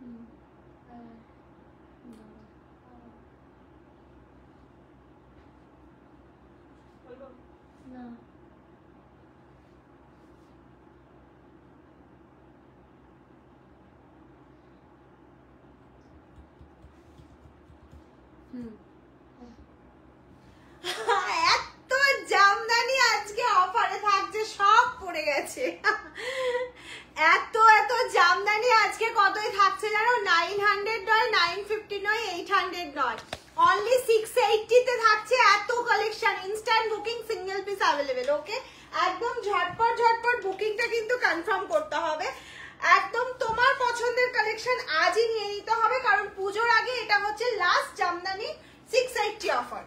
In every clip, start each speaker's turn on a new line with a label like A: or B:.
A: না
B: এত জামদানি আজকে অফারে থাকছে, সব পড়ে গেছে। এত এত জামদানি আজকে কতই থাকছে জানো? 900 নয়, 950 নয়, 800 নয়, অনলি 680 তে থাকছে এত collection. Instant booking, single piece available. Okay, একদম ঝটপট ঝটপট বুকিংটা কিন্তু কনফার্ম করতে হবে। একদম তোমার পছন্দের কালেকশন আজই নিয়ে নিতে হবে, কারণ পুজোর আগে এটা হচ্ছে last Jamdani 680 offer.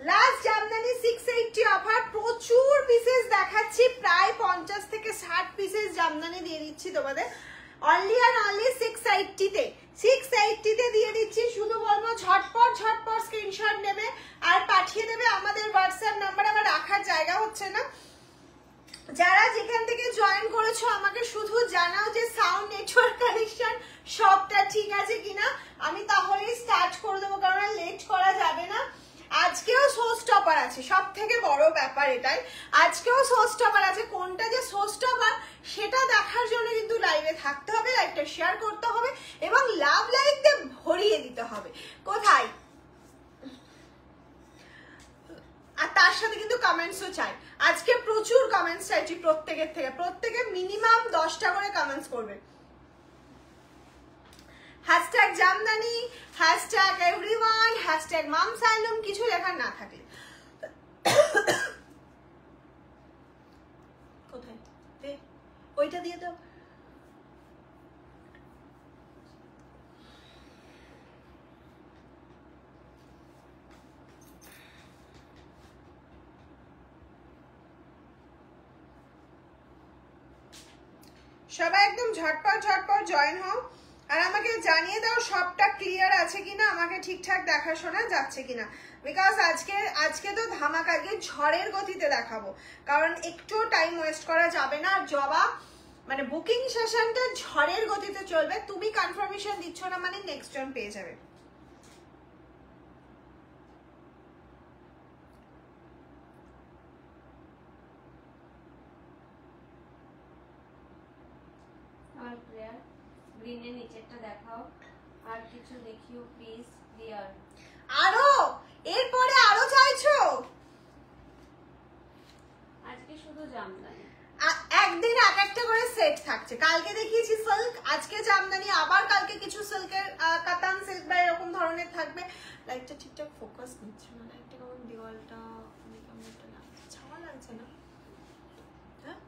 B: Last Jamdani 680 offer. প্রচুর পিসেস দেখাচ্ছি, প্রায় 50 থেকে 60 পিসেস জামদানি দিয়ে দিচ্ছি তোমাদের অনলি আর অনলি 680 তে। 680 তে দিয়ে দিচ্ছি। শুধু বলবো ঝটপট ঝটপট স্ক্রিনশট নেবে আর পাঠিয়ে দেবে আমাদের হোয়াটসঅ্যাপ নাম্বার। আমার রাখার জায়গা হচ্ছে না। যারা যেখান থেকে জয়েন করেছো আমাকে শুধু জানাও যে সাউন্ড, নেটওয়ার্ক কানেকশন সবটা ঠিক আছে কিনা, আমি তাহলেই স্টার্ট করে দেবো, কারণ লেট করা যাবে না। আজকেও শো স্টপার আছে, সব থেকে বড় ব্যাপার এটাই। আজকেও শো স্টপার আছে। কোনটা যে শো স্টপার সেটা দেখার জন্য কিন্তু লাইভে থাকতে হবে, লাইভটা শেয়ার করতে হবে এবং লাভ লাইভতে ভরিয়ে দিতে হবে। কোথায়? আর তার সাথে কিন্তু কমেন্টসও চাই। আজকে প্রচুর কমেন্টস চাইছি প্রত্যেকের থেকে। প্রত্যেকে মিনিমাম 10টা করে কমেন্টস করবে। Hashtag Jamdani, hashtag everyone, hashtag মামসালুম, কিছু লেখার না থাকলে। কোথায় ওইটা দিয়ে দাও। সবাই একদম ঝটপট ঝটপট জয়েন হও আর আমাকে জানিয়ে দাও সবটা ক্লিয়ার আছে কিনা, আমাকে ঠিকঠাক দেখাশোনা যাচ্ছে কিনা। বিকজ আজকে তো ধামাকা, আজকে ঝড়ের গতিতে দেখাবো, কারণ একটু টাইম ওয়েস্ট করা যাবে না। জবা মানে বুকিং সেশনটা ঝড়ের গতিতে চলবে। তুমি কনফার্মেশন দিচ্ছ না মানে নেক্সট জন পেয়ে যাবে।
A: আর প্রেয়ার গ্রিনের নিচেরটা দেখাও, আর কিছু দেখিও প্লিজ ডিয়ার।
B: আরো এরপরে আরো চাইছো?
A: আজকে শুধু জামদানি,
B: একদিন এক একটা করে সেট থাকছে। কালকে দেখিয়েছি সিল্ক, আজকে জামদানি, আবার কালকে কিছু সিল্কের কাতান সিল্ক বা এরকম ধরনের থাকবে। লাইটটা ঠিকঠাক ফোকাস নিচ্ছে না, লাইটটা কেমন দেওয়ালটা কেমন একটা লাগছে, ছাওয়া লাগছে না? হ্যাঁ,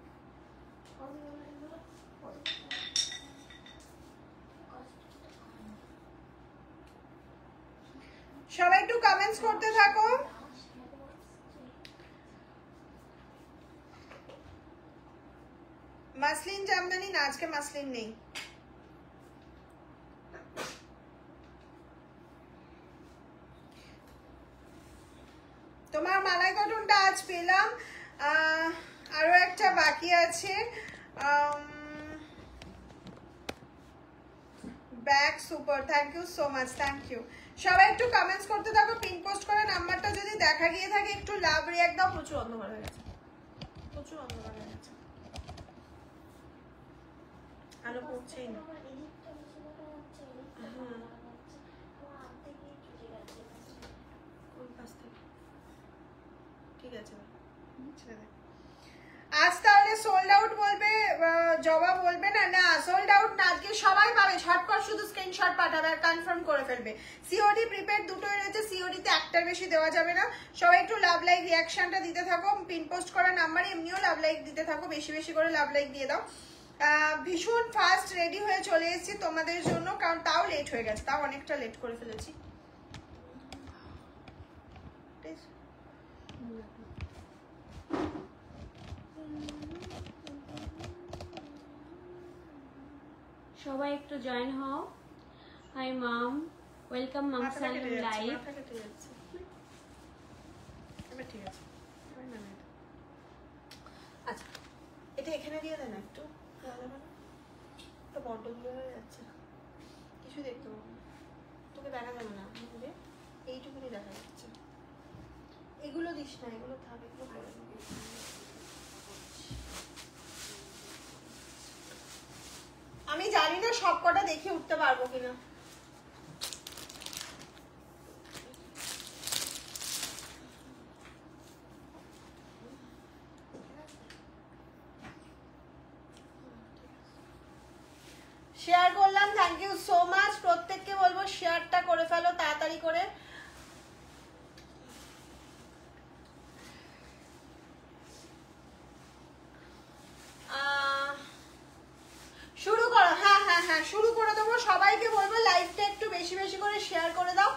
B: সবাই একটু কমেন্টস করতে থাকো। মাসলিন জামদানি না, আজকে মাসলিন নেই। তোমার মালাই কটনটা আজ পেলাম, আরো একটা বাকি আছে। Back super, thank you so much, thank you. সবাই একটু কমেন্টস করতে থাকো, পিন পোস্ট করে নাম্বারটা যদি দেখা গিয়ে থাকে একটু লাভ রিয়াক্ট দাও। প্রচুর অন্ধকার হয়ে গেছে, প্রচুর অন্ধকার হয়ে গেছে, আলো পড়ছেই না। ঠিক আছে, আজ তাহলে সোল্ড আউট বলবে, জবা বলবে না? না সোল্ড আউট না, আজকে সবাই পাবে। ঝটপট শুধু স্ক্রিনশট পাঠাবে আর কনফার্ম করে ফেলবে। সিওডি প্রিপেড দুটোই রয়েছে, সিওডি তে একটার বেশি দেওয়া যাবে না। সবাই একটু লাভ লাইক রিয়াকশনটা দিতে থাকো, পিন পোস্ট করা নাম্বারে এমনিও লাভ লাইক দিতে থাকো, বেশি বেশি করে লাভ লাইক দিয়ে দাও। ভীষণ ফাস্ট রেডি হয়ে চলে এসেছি তোমাদের জন্য, কারণ তাও লেট হয়ে গেছে, তাও অনেকটা লেট করে ফেলেছি।
A: সবাই একটু জয়েন হও। হাই মাম, ওয়েলকাম মামসালুম লাইভ।
B: আচ্ছা, এটা এখানে দিয়ে দেন একটু, বড্ড হয়ে যাচ্ছে। কি কিছু দেখতে পাবো না, তোকে দেখা যাবে না, এইটুকুনি দেখা যাচ্ছে। এগুলো দিস না, এগুলো থাক, এগুলো পরে নেবো। আমি জানি না সব কটা দেখে উঠতে পারবো কিনা। শেয়ার করলাম, থ্যাংক ইউ সো মাচ। প্রত্যেককে বলবো শেয়ারটা করে ফেলো তাড়াতাড়ি করে। শুরু করো। হ্যাঁ হ্যাঁ হ্যাঁ, শুরু করে দেবো। সবাইকে বলবো লাইভটা একটু বেশি বেশি করে শেয়ার করে দাও।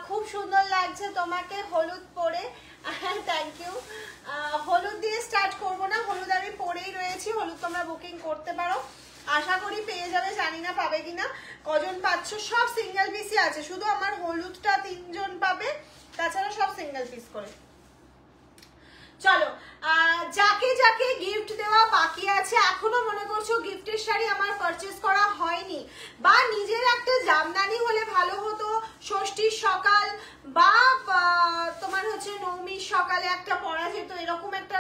B: খুব সুন্দর লাগছে তোমাকে হলুদ পরে, থ্যাংক ইউ। হলুদ দিয়ে স্টার্ট করবো না, হলুদ আমি পরেই রয়েছি, হলুদ তোমরা বুকিং করতে পারো, আশা করি পেয়ে যাবে, জানি না পাবে কিনা। কজন পাচ্ছ? সব সিঙ্গেল পিসই আছে, শুধু আমার হলুদটা 3 জন পাবে, তাছাড়া সব সিঙ্গেল পিস করে। চলো, যাকে যাকে গিফট দেওয়া বাকি আছে, এখনো মনে করছো গিফটের শাড়ি আমার পারচেস করা হয়নি, বা নিজের একটা জামদানি হলে ভালো হতো, ষষ্ঠীর সকাল বা তোমার হচ্ছে নবমীর সকালে একটা পরা যেত, এরকম একটা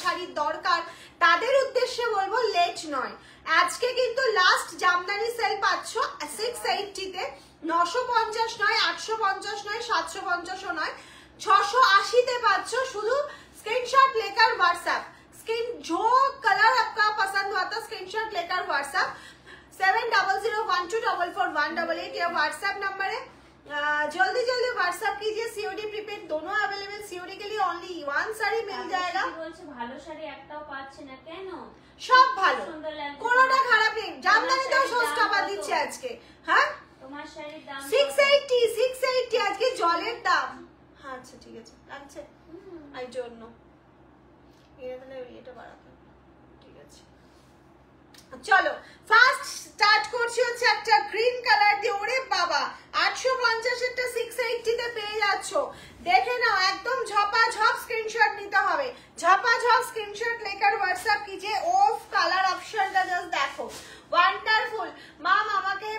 B: শাড়ির দরকার, তাদের উদ্দেশ্যে বলবো লেট নয়। আজকে কিন্তু লাস্ট জামদানি সেল পাচ্ছ 680-তে, 950 নয়, 850 নয়, 750ও নয়, 680-তে পাচ্ছ। শুধु स्क्रीनशॉट लेकर व्हाट्सएप, जो कलर आपका पसंद हुआ था स्क्रीनशॉट लेकर व्हाट्सएप 7001244188, ये व्हाट्सएप नंबर है। जल्दी जल्दी व्हाट्सएप कीजिए। सीओडी प्रीपेड दोनों अवेलेबल, सीओडी के लिए ओनली 1 साड़ी मिल जाएगा।
A: ভালো শাড়ি একটাও পাচ্ছে না কেন?
B: সব ভালো, কোনোটা খারাপ নেই। জামদানি তো সস্তা পা দিচ্ছে আজকে। হ্যাঁ,
A: তোমার শাড়ির দাম
B: 680 আজকে জলের দাম। হ্যাঁ আচ্ছা ঠিক আছে, লাগছে, আই ডোন্ট নো, এটা বাড়াতে, ঠিক আছে। চলো ফার্স্ট স্টার্ট করছি হচ্ছে একটা গ্রিন কালার দিয়ে। ওরে বাবা, 850 এরটা 680-তে পেয়ে যাচ্ছ, দেখে নাও, একদম ঝপাঝপ স্ক্রিনশট নিতে হবে, ঝপাঝপ স্ক্রিনশট লেকার হোয়াটসঅ্যাপ कीजिए। অফ কালার অপশনটা জাস্ট দেখো, ওয়ান্ডারফুল। মাম আমাকে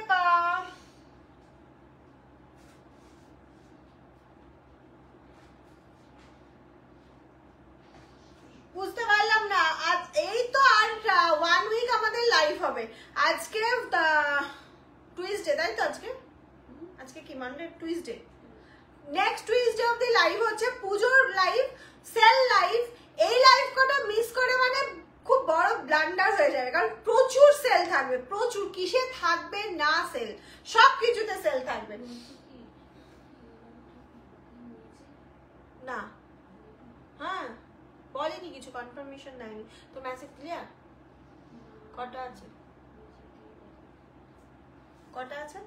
B: বুঝতে পারলাম না, আজ এই তো আর 1 উইক আমাদের লাইভ হবে। আজকে টুইসডে, তাই তো? আজকে কি মানডে? টুইসডে। নেক্সট টুইসডে অবধি লাইভ হচ্ছে, পুজোর লাইভ, সেল লাইভ। এই লাইভ কটা মিস করে মানে খুব বড় ব্লান্ডার হয়ে যাবে, কারণ প্রচুর সেল থাকবে, প্রচুর। কিসে থাকবে না সেল? সব কিছুতে সেল থাকবে না। হ্যাঁ বলেনি কিছু, কনফার্মেশন দেয়নি তো। Message clear? কটা আছে?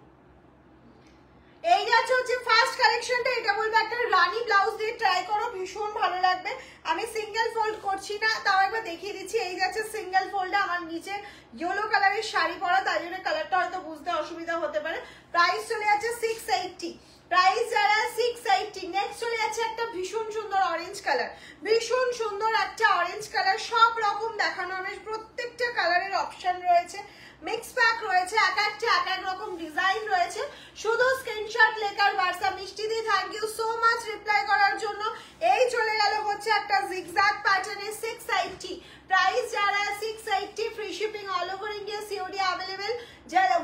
B: এই যাচ্ছে হচ্ছে ফার্স্ট কালেকশনটা। এটা বলবো একটা রানী ব্লাউজ দিয়ে ট্রাই করো, ভীষণ ভালো লাগবে। আমি সিঙ্গেল ফোল্ড করছি না, তাও একবার দেখিয়ে দিচ্ছি। এই যাচ্ছে সিঙ্গেল ফোল্ডে, আমার নিচে ইয়েলো কালারের শাড়ি পরা, তাই জন্য কালারটা হয়তো বুঝতে অসুবিধা হতে পারে। প্রাইস চলে যাচ্ছে 680, প্রাইস যারা 680। নেক্সট চলে যাচ্ছে একটা ভীষণ সুন্দর অরেঞ্জ কালার, ভীষণ সুন্দর একটা অরেঞ্জ কালার। সব রকম দেখানো হবে, প্রত্যেকটা কালারের অপশন রয়েছে, মিক্স প্যাক রয়েছে, এক এক রকম ডিজাইন রয়েছে। শুধু স্ক্রিনশট লেকার হোয়াটসঅ্যাপ। মিষ্টি দি thank you so much reply করার জন্য। এই চলে গেল হচ্ছে একটা জিগজ্যাগ প্যাটার্নের 680, प्राइस जा रहा है 680, free shipping all over India, COD available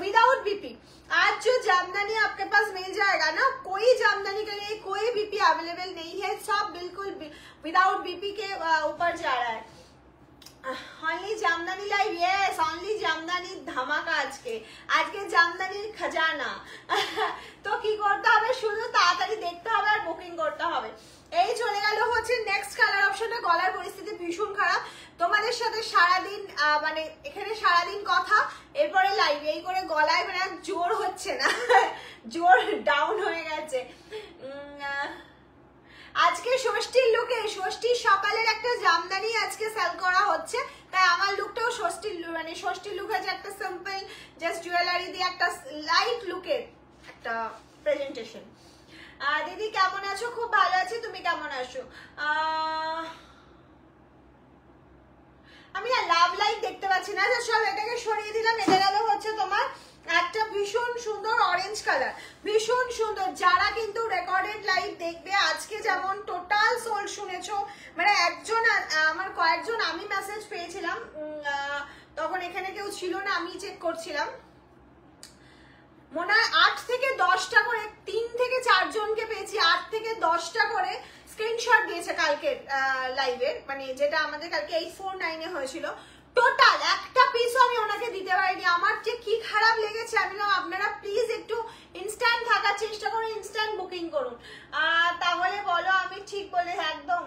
B: without BP. आज जो जामदानी आपके पास मिल जाएगा ना, कोई जामदानी के लिए कोई बीपी अवेलेबल नहीं है, सब बिल्कुल विदाउट बीपी के ऊपर जा रहा है। Only Jamdani live, yes only Jamdani ধামাকা। আজকে জামদানির খাজানা। তো কি করতে হবে, শুধু তাড়াতাড়ি দেখতে হবে আর বুকিং করতে হবে। এই চলে গেল হচ্ছে নেক্সট কালার অপশনটা। গলার পরিস্থিতি ভীষণ খারাপ, তোমাদের সাথে সারাদিন মানে এখানে সারাদিন কথা, এরপরে লাইভ, এই করে গলায় মানে জোর হচ্ছে না, জোর ডাউন হয়ে গেছে। আজকে ষষ্ঠীর লুকে, ষষ্ঠীর সকালের একটা জামদানি আজকে সেল করা হচ্ছে, তাই আমার লুকটাও ষষ্ঠীর মানে ষষ্ঠীর লুক আছে, একটা সিম্পল জাস্ট জুয়েলারি দিয়ে একটা লাইট লুকের একটা প্রেজেন্টেশন। দিদি কেমন আছো? খুব ভালো আছি, তুমি কেমন আছো? আমি লাভ লাইক দেখতে পাচ্ছি না, সব এটাকে সরিয়ে দিলাম। এটা গেল হচ্ছে তোমার একটা ভীষণ সুন্দর কালার, ভীষণ সুন্দর। যারা কিন্তু রেকর্ডেড লাইভ দেখবে, আজকে যেমন টোটাল সোল্ড শুনেছো, মানে একজন আমার কয়েকজন আমি মেসেজ পেয়েছিলাম, তখন এখানে কেউ ছিল না, আমি চেক করছিলাম, মনে হয় 8 থেকে 10টা করে, 3 থেকে 4 জনকে পেয়েছি, 8 থেকে 10টা করে স্ক্রিনশট দিয়েছে কালকের লাইভের, মানে যেটা আমাদের কালকে 849 এ হয়েছিল। টোটাল একটা পিসও আমি ওনাকে দিতে পারিনি। আমার যে কি খারাপ লেগেছে, আমি বললাম আপনারা প্লিজ একটু ইনস্ট্যান্ট থাকার চেষ্টা করুন, ইনস্ট্যান্ট বুকিং করুন, তাহলে বলো আমি ঠিক বলে একদম।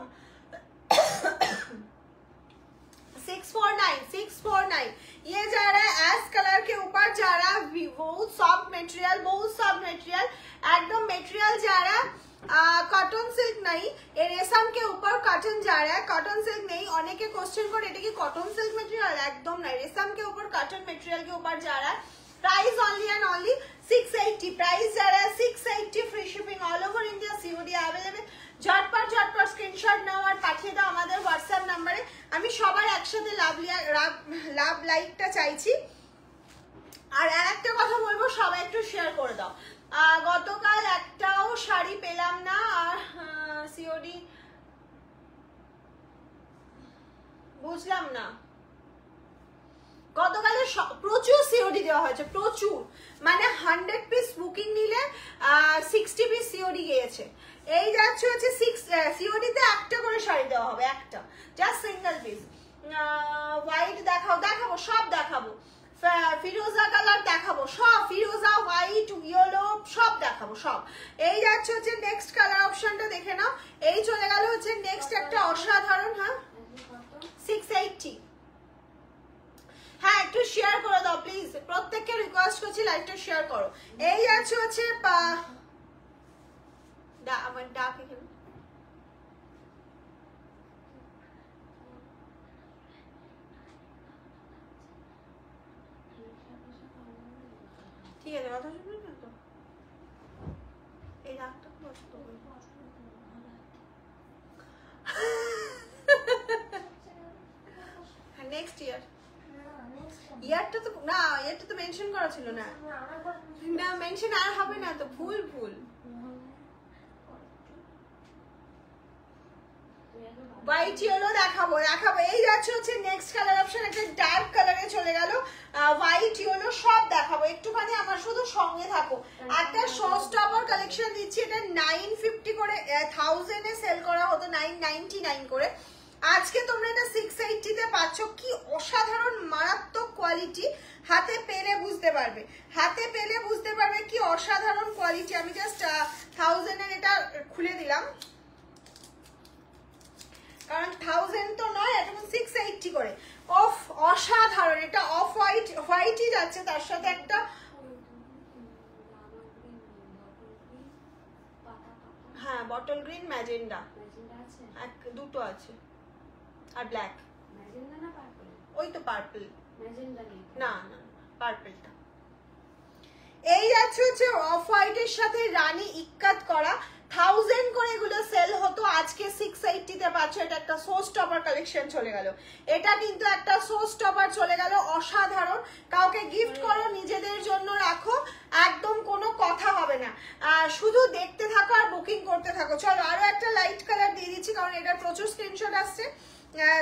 B: 649 ये जा रहा है एस कलर के ऊपर जा रहा है, बहुत सॉफ्ट मटेरियल, एकदम मटेरियल जा रहा है, कॉटन सिल्क नहीं, ये रेशम के ऊपर कॉटन जा रहा है, कॉटन सिल्क नहीं। অনেকে क्वेश्चन করে এটা কি কটন সিল্ক मटेरियल, একদম না, रेशम के ऊपर कॉटन मटेरियल के ऊपर जा रहा है। Price only and only 680, price जा रहा है 680, free shipping all over India, COD available. झटपट स्क्रीनशट নাও আর পাঠিয়ে দাও আমাদের হোয়াটসঅ্যাপ নম্বরে। আমি সবার একসাথে লাভ লাইকটা চাইছি। আর আরেকটা কথা বলবো, সবাই একটু শেয়ার করে দাও। গতকাল একটাও শাড়ি পেলাম না, আর সিওডি বুঝলাম না। গতকালে প্রচুর সিওডি দেওয়া হয়েছে, প্রচুর, মানে 100 পিস বুকিং নিলে 60 পিস সিওডি গিয়েছে। এই যাচ্ছে হচ্ছে 6 সিওডিতে একটা করে শাড়ি দেওয়া হবে, একটা জাস্ট সিঙ্গেল পিস। হোয়াইট দেখাবো, সব দেখাবো, ফিরোজা কালার দেখাবো, সব ফিরোজা, হোয়াইট, ইয়েলো, সব দেখাবো, সব। এই যাচ্ছে হচ্ছে নেক্সট কালার অপশনটা দেখে নাও। এই চলে গেল হচ্ছে নেক্সট একটা অসাধারণ, হ্যাঁ 680। হ্যাঁ একটু শেয়ার করে দাও প্লিজ, প্রত্যেককে রিকোয়েস্ট করছি লাইভটা শেয়ার করো। এই যাচ্ছে হচ্ছে আমার ডাক এখানে, ঠিক আছে কথা শুনবেন না তো, এই ডাকটা পছন্দ করি। নেক্সট ইয়ারটা তো না, ইয়ারটা তো মেনশন করা ছিল না, না মেনশন আর হবে না তো, ভুল হোয়াইট ইয়েলো দেখাবো। এই যাচ্ছে হচ্ছে নেক্সট কালার অপশন, একটা ডার্ক কালারে চলে গেল, হোয়াইট ইয়েলো সব দেখাবো, একটুখানি আমার শুধু সঙ্গে থাকো। একটা শো স্টপার কালেকশন দিচ্ছি, এটা 950 করে, 1000 এ সেল করা হতো 999 করে, আজকে তোমরা এটা 680 তে পাচ্ছ। কি অসাধারণ মারাত্মক কোয়ালিটি, হাতে পেলে বুঝতে পারবে, কি অসাধারণ কোয়ালিটি। আমি জাস্ট 1000 এর এটা খুলে দিলাম, কারণ 1000 তো নয়, এটা 680 করে। অসাধারণ, এটা অফ হোয়াইটই যাচ্ছে, তার সাথে একটা হ্যাঁ বটল গ্রিন, ম্যাজেন্ডা, দুটো আছে, আর ব্ল্যাক, ওই তো পার্পল, না পার্পলটা। এই যাচ্ছে হচ্ছে অফ হোয়াইটের সাথে রানী ইক্কাত করা, 1000 করে এগুলো সেল হতো, আজকে 680 তে পাচ্ছ। এটা একটা শো স্টপার কালেকশন চলে গেল, এটা কিন্তু একটা শো স্টপার চলে গেল, অসাধারণ। কাউকে গিফট করো, নিজেদের জন্য রাখো, একদম কোনো কথা হবে না, শুধু দেখতে থাকো আর বুকিং করতে থাকো। চলো আরো একটা লাইট কালার দিয়ে দিচ্ছি, কারণ এটা প্রচুর স্ক্রিনশট আসছে,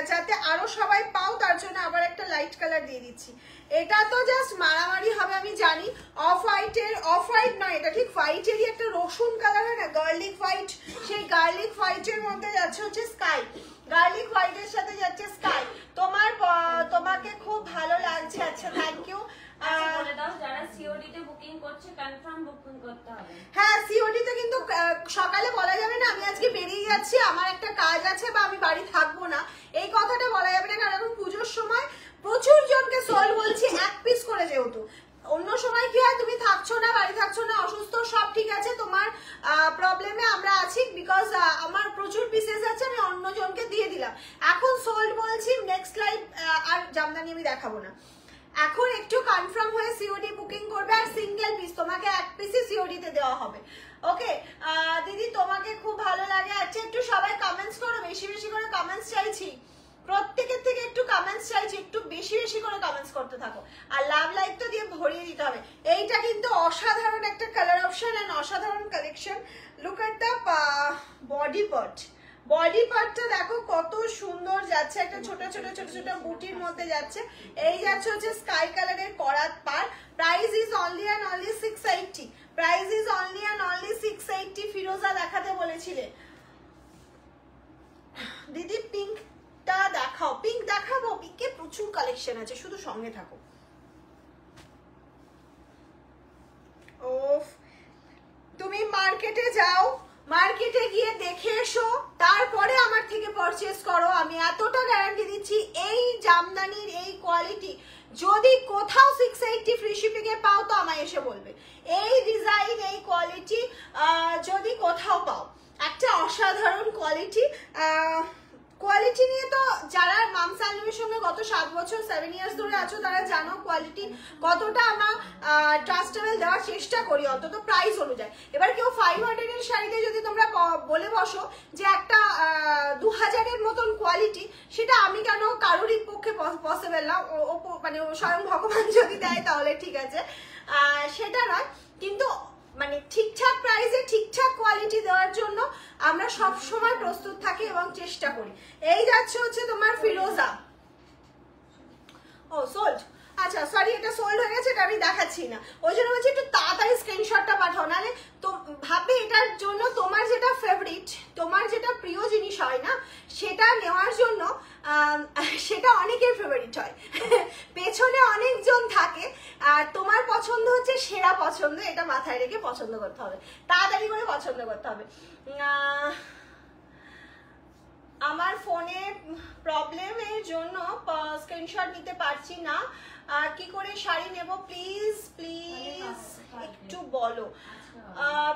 B: যাতে আরো সবাই পাও, তার জন্য আবার একটা লাইট কালার দিয়ে দিচ্ছি। এটা তো জাস্ট মারামারি হবে আমি জানি, অফ হোয়াইট নয়, এটা ঠিক হোয়াইটেরই একটা রসুন কালার হয় না, গার্লিক হোয়াইট, সেই গার্লিক হোয়াইটের মধ্যে যাচ্ছে হচ্ছে স্কাই, গার্লিক হোয়াইটের সাথে যাচ্ছে স্কাই। তোমাকে খুব ভালো লাগছে, আচ্ছা থ্যাংক ইউ।
A: যারা সিওডি তে বুকিং করছে কনফার্ম বুকিং করতে হবে।
B: হ্যাঁ সিওডি তে কিন্তু সকালে বলা যাবে না আমি আজকে বেরিয়ে যাচ্ছি, আমার একটা কাজ আছে, বা আমি বাড়ি থাকবো না, এই কথাটা বলা যাবে না, কারণ এখন পুজোর সময় প্রচুর জনকে সোল বলছি এক পিস করে, যেহেতু অন্য সময় কি হয় তুমি থাকছো না, বাড়ি থাকছো না, অসুস্থ, সব ঠিক আছে, তোমার প্রবলেমে আমরা আছি, বিকজ আমার প্রচুর পিসেস আছে, আমি অন্য জনকে দিয়ে দিলাম। এখন সোল্ড বলছি, নেক্সট লাইভ আর জামদানি আমি দেখাবো না, এখন একটু কনফার্ম হয়ে সিওডি বুকিং করবে, আর সিঙ্গেল পিস তোমাকে এক পিসই সিওডি তে দেওয়া হবে। ওকে দিদি তোমাকে খুব ভালো লাগে, আচ্ছা একটু সবাই কমেন্টস করো, বেশি বেশি করে কমেন্টস চাইছি, প্রত্যেকের থেকে একটু কমেন্টস চাইছি, একটু বেশি বেশি করে কমেন্টস করতে থাকো, আর লাভ লাইকটা দিয়ে ভরিয়ে দিতে হবে। এইটা কিন্তু অসাধারণ একটা কালার অপশন এন্ড অসাধারণ collection. Look at the body part, body পার্টটা দেখো কত সুন্দর যাচ্ছে, একটা ছোট ছোট ছোট ছোট বুটির মধ্যে যাচ্ছে। এই যাচ্ছে হচ্ছে স্কাই কালারের করাত পার। Price is only and only 680, price is only and only 680। ফিরোজা দেখাতে বলেছিলে দিদি, পিঙ্কটা দেখাও। পিঙ্ক দেখাবো, পিঙ্কে প্রচুর কালেকশন আছে, শুধু সঙ্গে থাকো। ওফ, তুমি মার্কেটে যাও, মার্কেটে গিয়ে দেখে এসো, তারপরে আমার থেকে পারচেজ করো। আমি এতটা গ্যারান্টি দিচ্ছি, এই জামদানির এই কোয়ালিটি যদি কোথাও 680 ফ্রি শিপিং এ পাও তো আমায় এসে বলবে। এই ডিজাইন, এই কোয়ালিটি যদি কোথাও পাও, একটা অসাধারণ কোয়ালিটি। কোয়ালিটি নিয়ে তো যারা মাম সালমের সঙ্গে গত 7 বছর 7 ইয়ার্স ধরে আছো তারা জানো কোয়ালিটি কতটা আমরা ট্রাস্টেবল দেওয়ার চেষ্টা করি, অন্তত প্রাইস অনুযায়ী। এবার কেউ 500 এর শাড়িতে যদি তোমরা বলে বসো যে একটা 2000 এর মতন কোয়ালিটি, সেটা আমি কেন কারোরই পক্ষে পসিবল না, মানে স্বয়ং ভগবান যদি দেয় তাহলে ঠিক আছে, সেটা নয়। কিন্তু মানে ঠিকঠাক প্রাইসে ঠিকঠাক কোয়ালিটি দেওয়ার জন্য আমরা সব সময় প্রস্তুত থাকি এবং চেষ্টা করি। এই যাচ্ছে হচ্ছে তোমার ফিরোজা। ও সোল্ড, আচ্ছা সরি, এটা সোল্ড হয়ে গেছে, এটা আমি দেখাচ্ছি না, ওই জন্য বলছি একটু তাড়াতাড়ি স্ক্রিনশটটা পাঠাও, নাহলে তো ভাববে এটার জন্য তোমার যেটা ফেভারিট, তোমার যেটা প্রিয় জিনিস হয় না, সেটা নেওয়ার জন্য সেটা অনেকের ফেভারিট হয়, পেছনে অনেকজন থাকে, আর তোমার পছন্দ হচ্ছে সেরা পছন্দ, এটা মাথায় রেখে পছন্দ করতে হবে, তাড়াতাড়ি করে পছন্দ করতে হবে। আমার ফোনে প্রবলেমের জন্য স্ক্রিনশট নিতে পারছি না, কি করে শাড়ি নেব প্লিজ প্লিজ একটু বলো।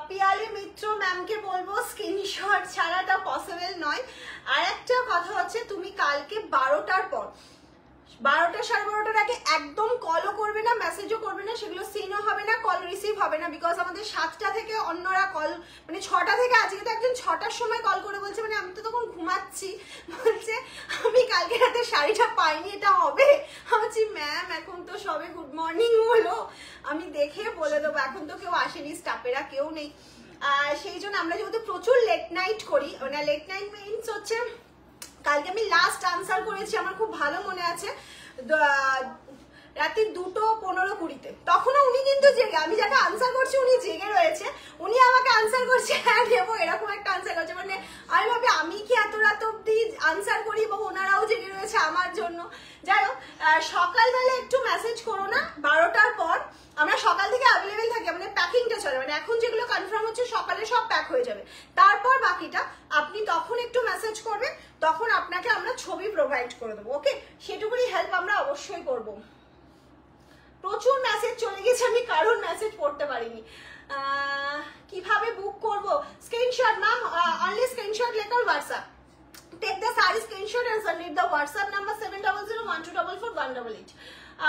B: পিয়ালি মিত্র ম্যামকে বলবো স্ক্রিনশট ছাড়াটা পসিবল নয়। আর একটা কথা হচ্ছে, তুমি কালকে 12টার পর, 12টা 12:30টার আগে একদম কলও করবে না, মেসেজও করবে না, সেগুলো সিনও হবে না, কল রিসিভ হবে না, বিকজ আমাদের 7টা থেকে অন্যরা কল, মানে 6টা থেকে, আজকে তো একজন 6টার সময় কল করে বলছে, মানে আমি তো তখন ঘুমাচ্ছি, বলছে আমি কালকে রাতে শাড়িটা পাইনি, এটা হবে? আমি বলছি ম্যাম এখন তো সবে গুড মর্নিং হলো, আমি দেখে বলে দেবো, এখন তো কেউ আসেনি, স্টাফেরা কেউ নেই। সেই জন্য আমরা যেহেতু প্রচুর লেট নাইট করি, মানে লেট নাইট মিনস হচ্ছে কালকে আমি লাস্ট আনসার করেছি, আমার খুব ভালো মনে আছে, রাতে 2:15-20-তে, তখনও উনি কিন্তু জেগে, আমি যাকে আনসার করছি উনি জেগে রয়েছে, উনি আমাকে আনসার করছে হ্যাঁ নেবো, এরকম একটা আনসার করছে, মানে আমি ভাবি আমি কি এত রাত অব্দি আনসার করি, বা ওনারাও জেগে রয়েছে আমার জন্য। যাই হোক, সকালবেলা একটু মেসেজ করো না, 12টার পর আমরা সকাল থেকে অ্যাভেলেবেল থাকি, মানে প্যাকিংটা চলে, মানে এখন যেগুলো কনফার্ম হচ্ছে সকালে সব প্যাক হয়ে যাবে, তারপর বাকিটা আপনি তখন একটু মেসেজ করবেন, তখন আপনাকে আমরা ছবি প্রোভাইড করে দেবো, ওকে? সেটুকুই হেল্প আমরা অবশ্যই করব। প্রচুর মেসেজ চলে গেছে, আমি কারোর মেসেজ পড়তে পারিনি। কিভাবে বুক করব? স্ক্রিনশট ম্যাম, অনলি স্ক্রিনশট লেখো WhatsApp, take the sari screenshot and send it the WhatsApp number 7001244418।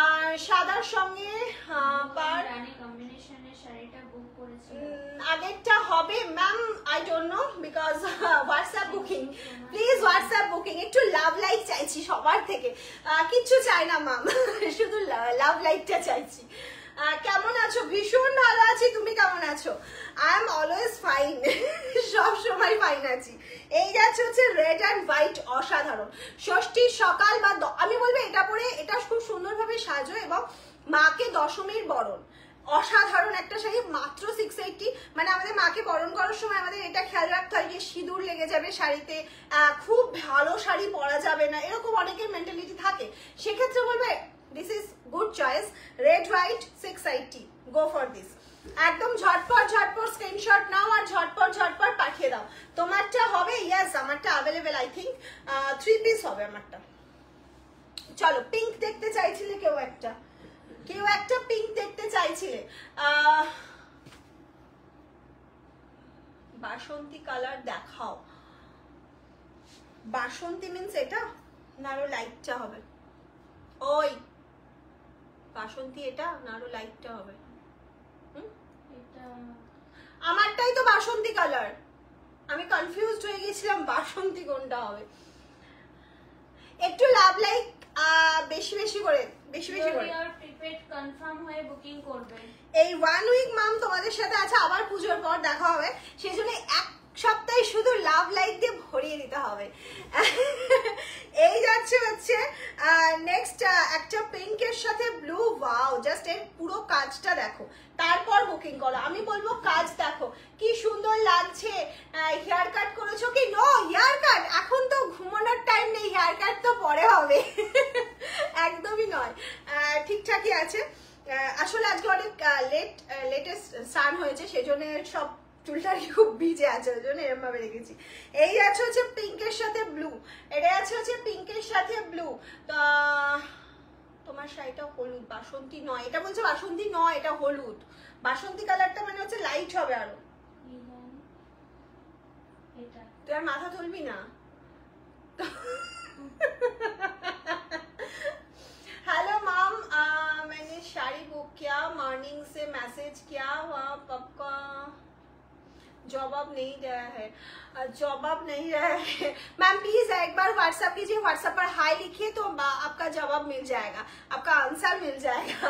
B: আর সাদার সঙ্গে
A: রানী কম্বিনেশনের শাড়িটা বুক করেছি,
B: আগেরটা হবে ma'am, I don't know, because WhatsApp booking, please WhatsApp booking. একটু লাভ লাইক চাইছি সবার থেকে, কিচ্ছু চাই না ম্যাম, শুধু লাভ লাইকটা চাইছি। কেমন আছো? ভীষণ ভালো আছি, তুমি কেমন আছো? আই এম অলওয়েজ ফাইন, সব সময় ফাইন আছি। এই যাচ্ছে হচ্ছে রেড অ্যান্ড হোয়াইট, অসাধারণ। ষষ্ঠীর সকাল বা আমি বলবো এটা পরে, এটা খুব সুন্দরভাবে সাজো, এবং মাকে দশমীর বরণ, অসাধারণ একটা শাড়ি, মাত্র 680। মানে আমাদের মাকে বরণ করার সময় আমাদের এটা খেয়াল রাখতে হয় যে সিঁদুর লেগে যাবে শাড়িতে, খুব ভালো শাড়ি পরা যাবে না, এরকম অনেকের মেন্টালিটি থাকে, সেক্ষেত্রে বলবে this is good choice, red white 680, go for this. একদম ঝটপট ঝটপট স্ক্রিনশট নাও আর ঝটপট ঝটপট পাঠিয়ে দাও। তোমারটা হবে? ইয়েস, আমারটা অ্যাভেলেবেল, আই থিঙ্ক 3 পিস হবে আমারটা। চলো, পিঙ্ক দেখতে চাইছিলে কেউ একটা পিঙ্ক দেখতে চাইছিলে, বাসন্তী কালার দেখাও। বাসন্তী মিন্স এটা না, আরো লাইটটা হবে? ওই বাসন্তী এটা না, আরো লাইটটা হবে? আমারটাই তো বাসন্তী কালার, আমি কনফিউজড হয়ে গেছিলাম বাসন্তী কোনটা হবে। একটু লাভ লাইক বেশি বেশি করে
A: প্রিপেড কনফার্ম হয়ে বুকিং করবে।
B: এই 1 উইক মাম তোমাদের সাথে আছে, আবার পুজোর পর দেখা হবে, সেই জন্য এক সপ্তাহে শুধু লাভ লাইক দিয়ে ভরিয়ে দিতে হবে। এই যাচ্ছে হচ্ছে নেক্সট একটা পিঙ্কের সাথে ব্লু। ওয়াও, জাস্ট এর পুরো কাজটা দেখো, তারপর বুকিং করো। আমি বলবো কাজ দেখো কি সুন্দর লাগছে। হেয়ার কাট করেছো কি? নো হেয়ার কাট, এখন তো ঘুমানোর টাইম নেই, হেয়ার কাট তো পরে হবে। একদমই নয়, ঠিকঠাকই আছে। আসলে আজকে অনেক লেটেস্ট স্নান হয়েছে, সেই জন্য সব চুলটা খুব ভিজে আছে, ওই জন্য এরকম ভাবে রেখেছি। এই আছে হচ্ছে পিঙ্কের সাথে ব্লু, এটা আছে হচ্ছে পিঙ্কের সাথে ব্লু। তোমার শাড়িটা হলুদ, বাসন্তী নয়, এটা বলছে বাসন্তী নয়, এটা হলুদ। বাসন্তী কালারটা মানে হচ্ছে লাইট হবে আরো। তুই আর মাথা তুলবি না। हेलो मैम, मैंने साड़ी बुक किया, मॉर्निंग से मैसेज किया, वहाँ आपका जवाब नहीं रहा है, जवाब नहीं रहा है। मैम प्लीज एक बार व्हाट्सएप कीजिए, व्हाट्सएप पर हाई लिखिए तो आपका जवाब मिल जाएगा, आपका आंसर मिल जाएगा।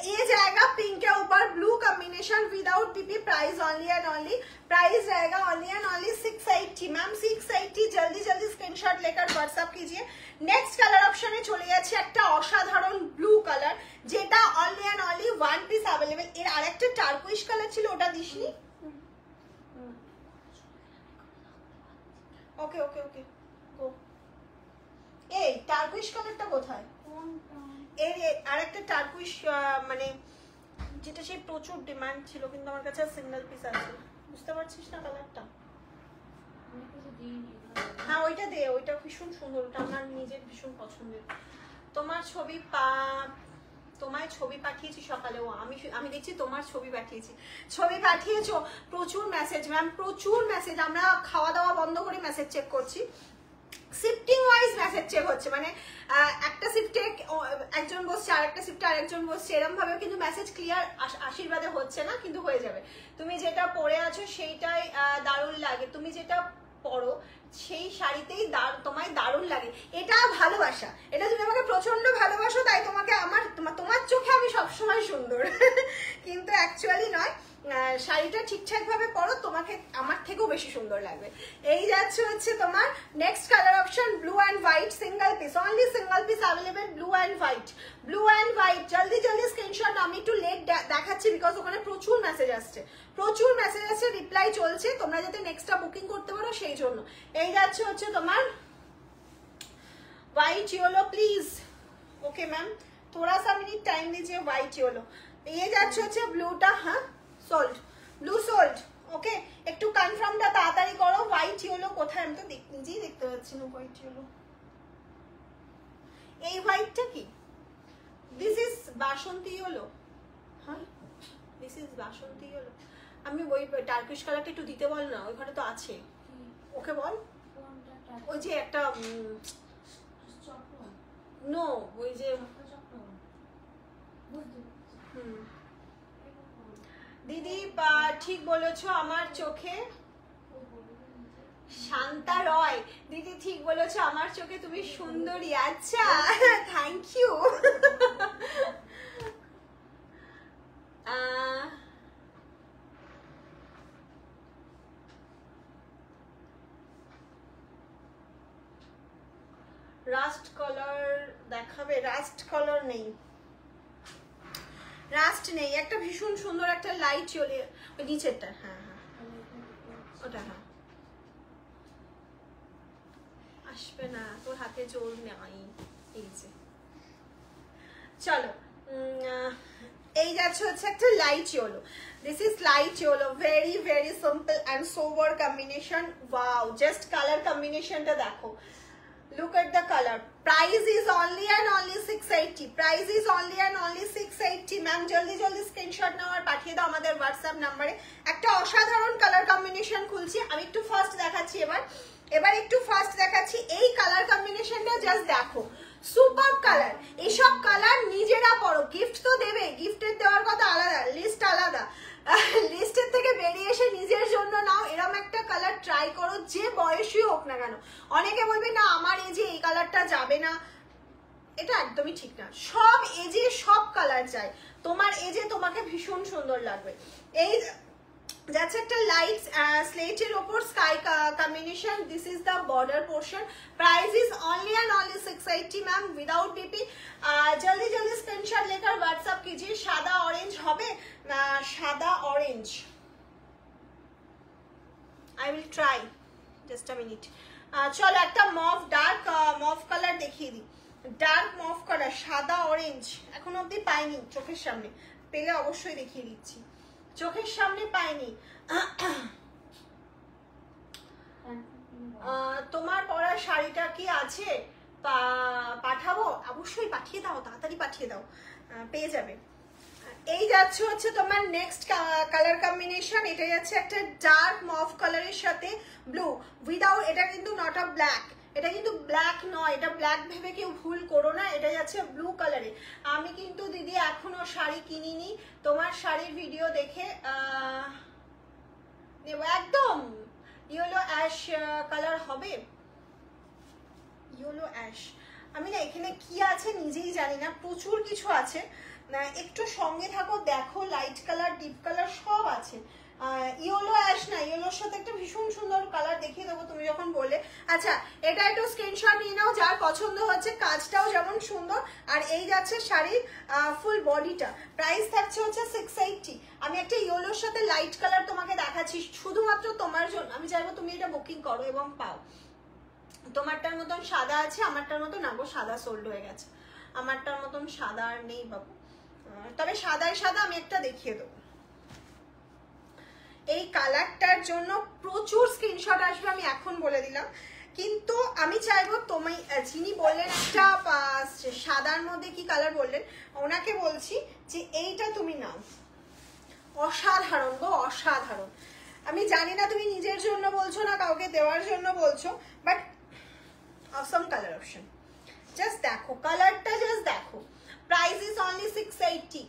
B: ये जाएगा पिंक के ऊपर blue combination without PP, price only and only, price रहेगा ओनली एंड ओनली 680। मैम 680, जल्दी जल्दी स्क्रीनशॉट लेकर व्हाट्सएप कीजिए। नेक्स्ट कलर ऑप्शने चले যাচ্ছে একটা অসাধারণ ব্লু কালার, যেটা only and only one piece available. এর আরেকটা টার্কুইশ কালার ছিল, ওটা দিসনি। ওকে ওকে ওকে গো। এই টার্কুইশ কালারটা কোথায়? এর আরেকটা টার্কুইশ, মানে যেটা সেই প্রচুর ডিমান্ড ছিল, কিন্তু আমার কাছে সিঙ্গেল পিস আছে, বুঝতে পারছিস না কালারটা? হ্যাঁ ওইটা দে, ওইটা ভীষণ সুন্দর, ওটা আমার নিজের ভীষণ পছন্দের। তোমার ছবি তোমায় ছবি পাঠিয়েছি সকালেও, আমি দেখছি তোমার ছবি পাঠিয়েছি, ছবি পাঠিয়েছো। প্রচুর মেসেজ ম্যাম, প্রচুর মেসেজ। আমরা খাওয়া দাওয়া বন্ধ করে মেসেজ চেক করছি, শিফটিং ওয়াইজ মেসেজ চেক হচ্ছে, মানে একটা শিফটে একজন বসছে, আরেকটা শিফটে আরেকজন বসছে, এরকম ভাবে কিন্তু মেসেজ ক্লিয়ার আশীর্বাদে হচ্ছে না, কিন্তু হয়ে যাবে। তুমি যেটা পরে আছো সেইটাই দারুণ লাগে, তুমি যেটা পরো সেই শাড়িতেই তোমায় দারুণ লাগে, এটা ভালোবাসা। এটা তুমি আমাকে প্রচন্ড ভালোবাসো, তাই তোমাকে তোমার চোখে আমি সবসময় সুন্দর, কিন্তু অ্যাকচুয়ালি নয়। শাড়িটা ঠিকঠাক ভাবে পরো, তোমাকে আমার থেকেও বেশি সুন্দর লাগবে। এই যাচ্ছে হচ্ছে তোমার next colour option blue and white, single piece, only single piece available, blue and white, blue and white. জলদি জলদি স্ক্রিনশট, আমি একটু লেট দেখাচ্ছি বিকজ ওখানে প্রচুর মেসেজ আসছে, প্রচুর মেসেজ আসছে, রিপ্লাই চলছে, তোমরা যাতে নেক্সটটা বুকিং করতে পারো সেই জন্য। এই যাচ্ছে হচ্ছে তোমার white yellow please. Okay ma'am, थोड़ा सा मिनट टाइम दीजिए। व्हाइट येलो, ये যাচ্ছে হচ্ছে ব্লুটা, হ্যাঁ সোল্ড, ব্লু সোল্ড। ওকে, একটু কনফার্মটা তাড়াতাড়ি করো। হোয়াইট ইয়েলো কোথায়? আমি তো নিজেই দেখতে পাচ্ছি না হোয়াইট ইয়েলো। এই হোয়াইটটা কি? This is Basanti yellow. হ্যাঁ দিস ইজ বাসন্তী ইয়েলো। আমি ওই টার্কিশ কালারটা একটু দিতে বল না, ওইখানে তো আছে, ওকে বল। ওই যে একটা নো, ওই যে দিদি ঠিক বলেছো, আমার চোখে শান্তা রয়, দিদি ঠিক বলেছো, আমার চোখে তুমি সুন্দরী। আচ্ছা থ্যাংক ইউ। রাস্ট কালার দেখাবে? রাস্ট কালার নেই, রাস্ট নেই। একটা ভীষণ সুন্দর একটা লাইট চলে, ওই নিচেরটা, হ্যাঁ হ্যাঁ ওটা, হ্যাঁ আসবে না, তোর হাতে জোর নেই। এই যে চলো, এই যাচ্ছে হচ্ছে একটা light yellow. This is light yellow, very very simple and sober combination. Wow, just colour কম্বিনেশনটা দেখো। Look at the color. Price is only and only 680. Price is only and only 680. Ma'am জলদি জলদি স্ক্রিনশট নাও আর পাঠিয়ে দাও আমাদের WhatsApp নাম্বারে। একটা অসাধারণ কালার কম্বিনেশন খুলছি, আমি একটু ফার্স্ট দেখাচ্ছি। এবার একটু ফার্স্ট দেখাচ্ছি। এই কালার কম্বিনেশনটা জাস্ট দেখো, সুপার কালার। এইসব কালার নিজেরা পরো, গিফট তো দেবে, গিফটের দেওয়ার কথা আলাদা, লিস্ট আলাদা। লিস্টের থেকে বেরিয়ে এসে নিজের জন্য নাও, এরকম একটা কালার ট্রাই করো, যে বয়সী হোক না কেন। অনেকে বলবে না আমার এজে এই কালারটা যাবে না, এটা একদমই ঠিক না। সব এজে সব কালার চাই, তোমার এজে তোমাকে ভীষণ সুন্দর লাগবে। এই যাচ্ছে একটা লাইট স্লেটের ওপর sky combination, this is the border portion, price is only and only 680 ma'am without BP. जल्दी जल्दी स्क्रीनशॉट लेकर व्हाट्सएप कीजिए। सादा ऑरेंज হবে না, সাদা orange, I will try just a minute. চলো একটা মভ ডার্ক মভ কালার দেখিয়ে দিই, ডার্ক মভ কালার সাদা অরেঞ্জ এখন অবধি পাইনি চোখের সামনে, পেলে অবশ্যই দেখিয়ে দিচ্ছি, চোখের সামনে পাইনি। তোমার পরা শাড়িটা কি আছে, পাঠাবো? অবশ্যই পাঠিয়ে দাও, তাড়াতাড়ি পাঠিয়ে দাও, পেয়ে যাবে। এই যাচ্ছে হচ্ছে তোমার নেক্সট কালার কম্বিনেশন, এটা যাচ্ছে একটা ডার্ক মভ কালারের সাথে ব্লু উইদাউট, এটা কিন্তু নট আ ব্ল্যাক, এটা কিন্তু ব্ল্যাক নয়, এটা ব্ল্যাক ভেবে কেউ ভুল করো না, এটা যাচ্ছে ব্লু কালারে। আমি কিন্তু দিদি এখনো শাড়ি কিনিনি, তোমার শাড়ির ভিডিও দেখে নেব। একদম ইয়েলো অ্যাশ কালার হবে, ইয়েলো অ্যাশ। আমি না এখানে কি আছে নিজেই জানি না, প্রচুর কিছু আছে, একটু সঙ্গে থাকো, দেখো লাইট কালার ডিপ কালার সব আছে। ইয়েলো অ্যাশ না, ইয়েলোর সাথে একটা ভীষণ সুন্দর কালার দেখিয়ে দেবো তুমি যখন বললে। আচ্ছা এটা একটু স্ক্রিনশট নিয়ে নাও, যার পছন্দ হচ্ছে, কাজটাও যেমন সুন্দর, আর এই যাচ্ছে শাড়ির ফুল বডিটা। প্রাইস থাকছে হচ্ছে 680। আমি একটা ইয়েলোর সাথে লাইট কালার তোমাকে দেখাচ্ছি শুধুমাত্র তোমার জন্য, আমি চাইবো তুমি এটা বুকিং করো এবং পাও। তোমারটার মতন সাদা আছে, আমারটার মতন না গো, সাদা সোল্ড হয়ে গেছে, আমারটার মতন সাদা আর নেই বাবু, তবে সাদায় সাদা আমি একটা দেখিয়ে দেবো। এই কালারটার জন্য প্রচুর স্ক্রিনশট আসবে, আমি এখন বলে দিলাম, কিন্তু আমি চাইবো তুমি যিনি বললেন একটা সাদার মধ্যে কি কালার বললেন, ওনাকে বলছি যে এইটা তুমি নাও, অসাধারণ গো অসাধারণ। আমি জানি না তুমি নিজের জন্য বলছো না কাউকে দেওয়ার জন্য বলছো, but Assam colour option, just দেখো কালারটা, জাস্ট দেখো। Price is only 680।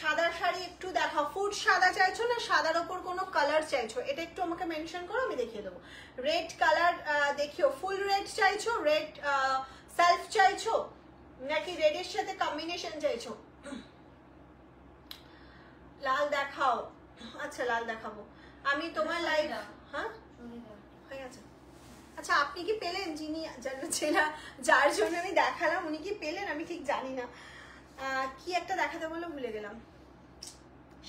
B: সাদা শাড়ি একটু দেখাও, ফুড সাদা চাইছো না সাদার ওপর কোনো কালার চাইছো, এটা একটু আমাকে মেনশন করো, আমি দেখিয়ে দেবো। রেড কালার দেখিও, ফুল রেড চাইছো, রেড সেলফ চাইছো নাকি রেডের সাথে কম্বিনেশন চাইছো? লাল দেখাও, আচ্ছা লাল দেখাবো আমি তোমার লাইভ। হ্যাঁ হয়ে গেছে। আচ্ছা আপনি কি পেলেন, যিনি যার জন্য আমি দেখালাম উনি কি পেলেন? আমি ঠিক জানি না, কি একটা দেখাতে বললো ভুলে গেলাম।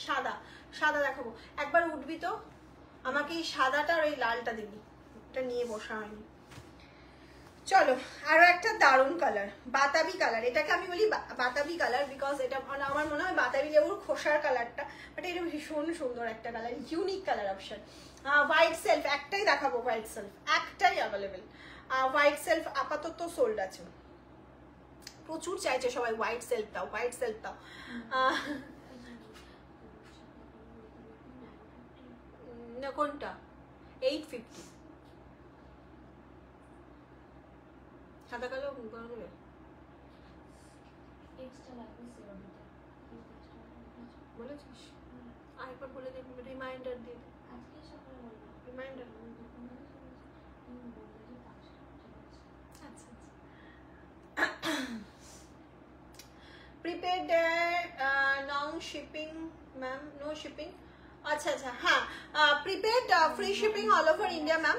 B: সাদা, সাদা দেখাবো, একবার উঠবি তো, আমাকে এই সাদাটা আর এই লালটা দিবি, এটা নিয়ে বসা হয়নি। চলো আরো একটা দারুণ কালার, বাতাবি কালার, এটাকে আমি বলি বাতাবি কালার বিকজ এটা আমার মনে হয় বাতাবি লেবুর খোসার কালারটা, বাট এটা ভীষণ সুন্দর একটা colour, unique colour option. White self একটাই দেখাবো, হোয়াইট সেলফ একটাই অ্যাভেলেবেল, হোয়াইট সেলফ আপাতত সোল্ড আছে, প্রচুর চাইছে সবাই হোয়াইট সেলফ দাও, হোয়াইট সেলফ দাও। কোনটা? 850 সাদা কালো দেবে, বলেছিস? আরেকবার বলে দেবো, রিমাইন্ডার দিয়ে দে, রিমাইন্ডার। আচ্ছা প্রিপেড নং শিপিং ম্যাম, নো শিপিং। আচ্ছা আচ্ছা হ্যাঁ, prepaid free shipping all over India ma'am.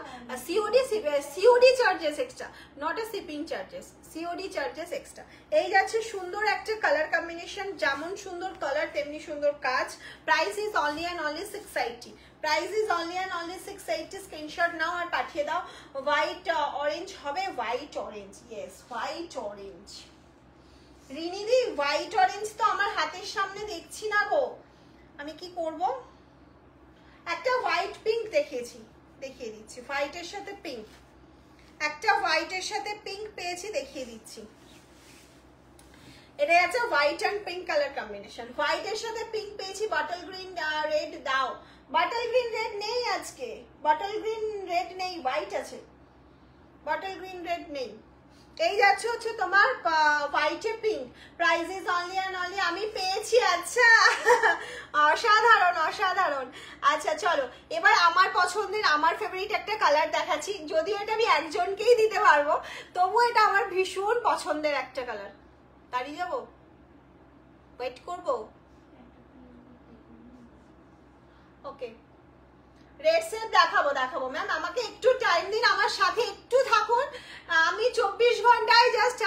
B: COD charges extra, not a shipping charges, COD charges extra. এই যাচ্ছে সুন্দর একটা কালার কম্বিনেশন, যেমন সুন্দর কালার তেমনি সুন্দর কাজ। Price is only and only 680। Price is only and only 680। Screenshot নাও আর পাঠিয়ে দাও। হোয়াইট অরেঞ্জ হবে, white orange, yes white orange. রিনিদি হোয়াইট অরেঞ্জ তো আমার হাতের সামনে দেখছি না গো, আমি কি করব? একটা হোয়াইট পিঙ্ক দেখিয়েছি, দেখিয়ে দিচ্ছি, হোয়াইটের সাথে পিঙ্ক, একটা হোয়াইটের সাথে পিঙ্ক পেয়েছি, দেখিয়ে দিচ্ছি। এটা আছে white and pink colour combination, হোয়াইটের সাথে পিঙ্ক পেয়েছি। বটল গ্রিন রেড দাও, বটল গ্রিন রেড নেই আজকে, বটল গ্রিন রেড নেই, হোয়াইট আছে, বটল গ্রিন রেড নেই। এই যাচ্ছে হচ্ছে তোমার হোয়াইটে pink, price is only and only, আমি পেয়েছি। আচ্ছা অসাধারণ অসাধারণ। আচ্ছা চলো এবার আমার পছন্দের আমার ফেভারিট একটা কালার দেখাচ্ছি, যদিও এটা আমি একজনকেই দিতে পারবো, তবু এটা আমার ভীষণ পছন্দের একটা কালার। দাঁড়িয়ে যাবো, ওয়েট করবো? ওকে রেড সেট দেখাবো দেখাবো ম্যাম, আমাকে একটু টাইম দিন, আমার সাথে একটু থাকুন। আমি 24 ঘন্টায় জাস্ট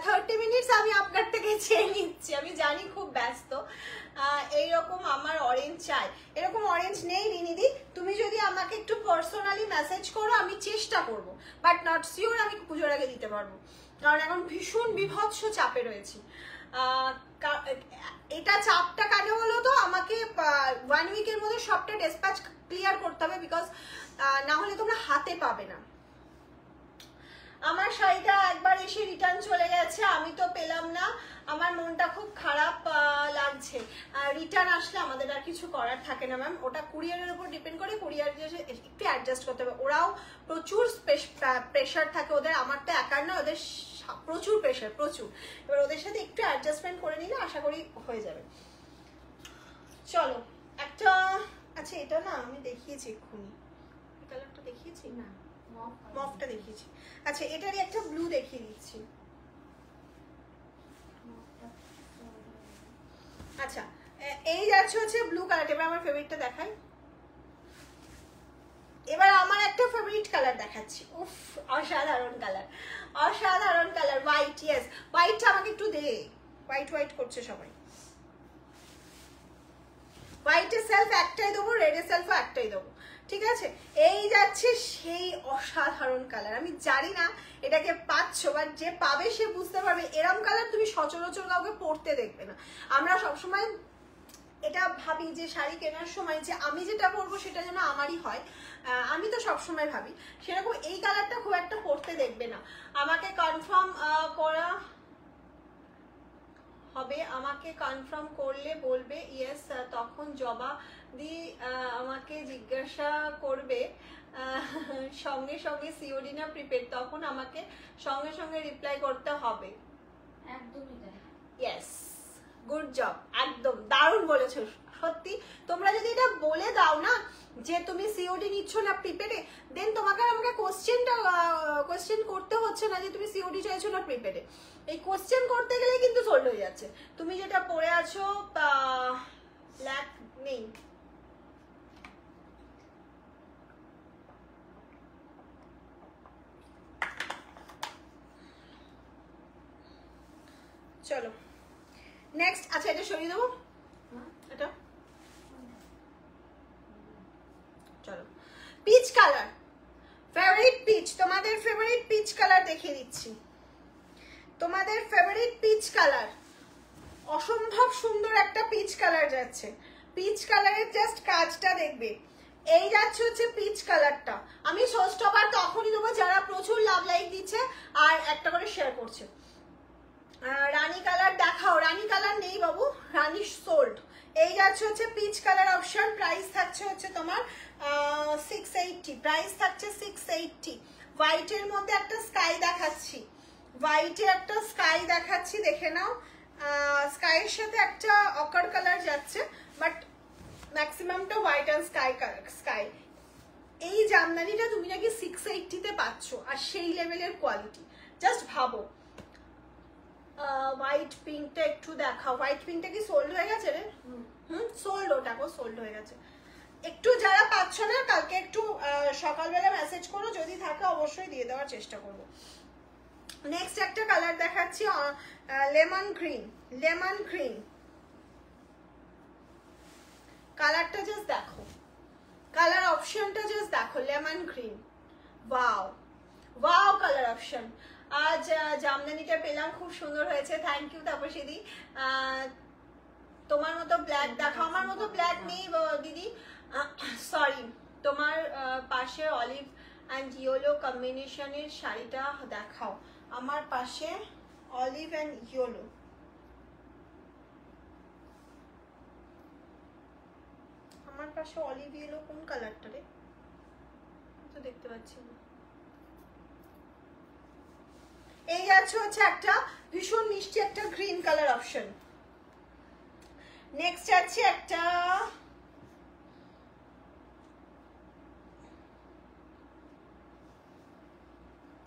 B: 30 মিনিটস আমি আপনার থেকে চেয়ে নিচ্ছি, আমি জানি খুব ব্যস্ত। এইরকম আমার অরেঞ্জ চাই, এরকম অরেঞ্জ নেই রিনিদি, তুমি যদি আমাকে একটু পার্সোনালি মেসেজ করো আমি চেষ্টা করব, বাট নট শিওর আমি পুজোর আগে দিতে পারবো, কারণ এখন ভীষণ বিভৎস চাপে রয়েছি। এটা চাপটা কেন হলো, তো আমাকে 1 উইকের মধ্যে সবটা ডিসপ্যাচ ক্লিয়ার করতে হবে, বিকজ না হলে তোমরা হাতে পাবে না। আমার শাড়িটা একবার এসে রিটার্ন চলে গেছে, আমি তো পেলাম না, আমার মনটা খুব খারাপ লাগছে। রিটার্ন আসলে আমাদের আর কিছু করার থাকে না ম্যাম, ওটা কুরিয়ারের উপর ডিপেন্ড করে, কুরিয়ার একটু অ্যাডজাস্ট করতে হবে, ওরাও প্রচুর প্রেশার থাকে ওদের, আমার তো একার না, ওদের প্রচুর প্রেশার প্রচুর, এবার ওদের সাথে একটু অ্যাডজাস্টমেন্ট করে নিলে আশা করি হয়ে যাবে। চলো একটা, আচ্ছা এটা না আমি দেখিয়েছি এক্ষুনি, এই কালারটা দেখিয়েছি না, মফটা দেখিয়েছি। আচ্ছা এটারই একটা ব্লু দেখিয়ে দিচ্ছি। আচ্ছা এই যাচ্ছে হচ্ছে ব্লু কালার, এবার আমার ফেভারিটটা দেখাই, এবার আমার একটা ফেভারিট কালার দেখাচ্ছি। উফ অসাধারণ কালার, অসাধারণ কালার, হোয়াইট। ইয়েস হোয়াইটটা আমাকে একটু দে, হোয়াইট হোয়াইট করছে সবাই, হোয়াইটের সেলফ একটাই দেবো, রেডের সেলফও একটাই দেবো, ঠিক আছে? এই যাচ্ছে সেই অসাধারণ কালার, আমি জানি না এটাকে পাচ্ছ, বাট যে পাবে সে বুঝতে পারবে, এরম কালার তুমি সচরাচর কাউকে পরতে দেখবে না। আমরা সবসময় এটা ভাবি যে শাড়ি কেনার সময় যে আমি যেটা পরবো সেটা যেন আমারই হয়, আমি তো সবসময় ভাবি সেরকম, এই কালারটা খুব একটা পরতে দেখবে না। আমাকে কনফার্ম করা হবে, আমাকে কনফার্ম করলে বলবে ইয়েস, তখন জবা দি আমাকে জিজ্ঞাসা করবে সঙ্গে সঙ্গে সিওডি না প্রিপেড, তখন আমাকে সঙ্গে সঙ্গে রিপ্লাই করতে হবে।
A: একদমই তাই।
B: ইয়েস গুড জব, একদম দারুণ বলেছো সত্যি। তোমরা যদি এটা বলে দাও না যে তুমি সিওডি নিচ্ছ না প্রিপেডে, দেন তোমাকে আমাকে কোশ্চেন করতে হচ্ছে না যে তুমি সিওডি চাইছো না প্রিপেডে, এই কোশ্চেন করতে গেলে কিন্তু সোল্ড হয়ে যাচ্ছে। তুমি যেটা পরে আছো ব্ল্যাক নেই, চলো নেক্সট। আচ্ছা এটা সরিয়ে দেবো, এটা চলো পিচ কালার, ফেভারিট পিচ, তোমাদের ফেভারিট পিচ কালার দেখিয়ে দিচ্ছি, তোমাদের ফেভারিট পিচ কালার, অসম্ভব সুন্দর একটা পিচ কালার যাচ্ছে। পিচ কালারের জাস্ট কাজটা দেখবে, এই যাচ্ছে হচ্ছে পিচ কালারটা। আমি শোস্টপার তখনই দেবো যারা প্রচুর লাভ লাইক দিচ্ছে আর একটা করে শেয়ার করছে। রানী কালার দেখাও, রানী কালার নেই বাবু, রানী সোল্ড। এই যাচ্ছে হচ্ছে পিচ কালার অপশন, প্রাইস থাকছে হচ্ছে তোমার 680, প্রাইস থাকছে 680। হোয়াইটের মধ্যে একটা স্কাই দেখাচ্ছি, হোয়াইটে একটা স্কাই দেখাচ্ছি, দেখে নাও। স্কাইয়ের সাথে একটা অকার কালার যাচ্ছে, বাট ম্যাক্সিমামটা হোয়াইট অ্যান্ড স্কাই। এই জামদানিটা তুমি নাকি 680-তে পাচ্ছ, আর সেই লেভেলের কোয়ালিটি, জাস্ট ভাবো। হোয়াইট পিঙ্কটা একটু দেখাও, হোয়াইট পিঙ্কটা কি সোল্ড হয়ে গেছে রে? সোল্ড, ওটাকেও সোল্ড হয়ে গেছে। একটু যারা পাচ্ছ না কালকে একটু সকালবেলা মেসেজ করো, যদি থাকে অবশ্যই দিয়ে দেওয়ার চেষ্টা করবো। নেক্সট একটা কালার দেখাচ্ছি, লেমন গ্রিন, লেমন গ্রিন কালারটা জাস্ট দেখো, কালার অপশনটা জাস্ট দেখো, lemon green, wow wow colour option. আজ জামদানিটা পেলাম, খুব সুন্দর হয়েছে, থ্যাংক ইউ তাপসীদি। তোমার মতো ব্ল্যাক দেখাও, আমার মতো ব্ল্যাক নেই দিদি, সরি। তোমার পাশে অলিভ অ্যান্ড ইয়েলো কম্বিনেশনের শাড়িটা দেখাও, আমার পাশে অলিভ অ্যান্ড ইয়েলো, আমার পাশে অলিভ ইয়েলো কোন কালারটা রে, তো দেখতে পাচ্ছি না। এই যাচ্ছে হচ্ছে একটা ভীষণ মিষ্টি একটা গ্রিন কালার অপশন। নেক্সট আছে একটা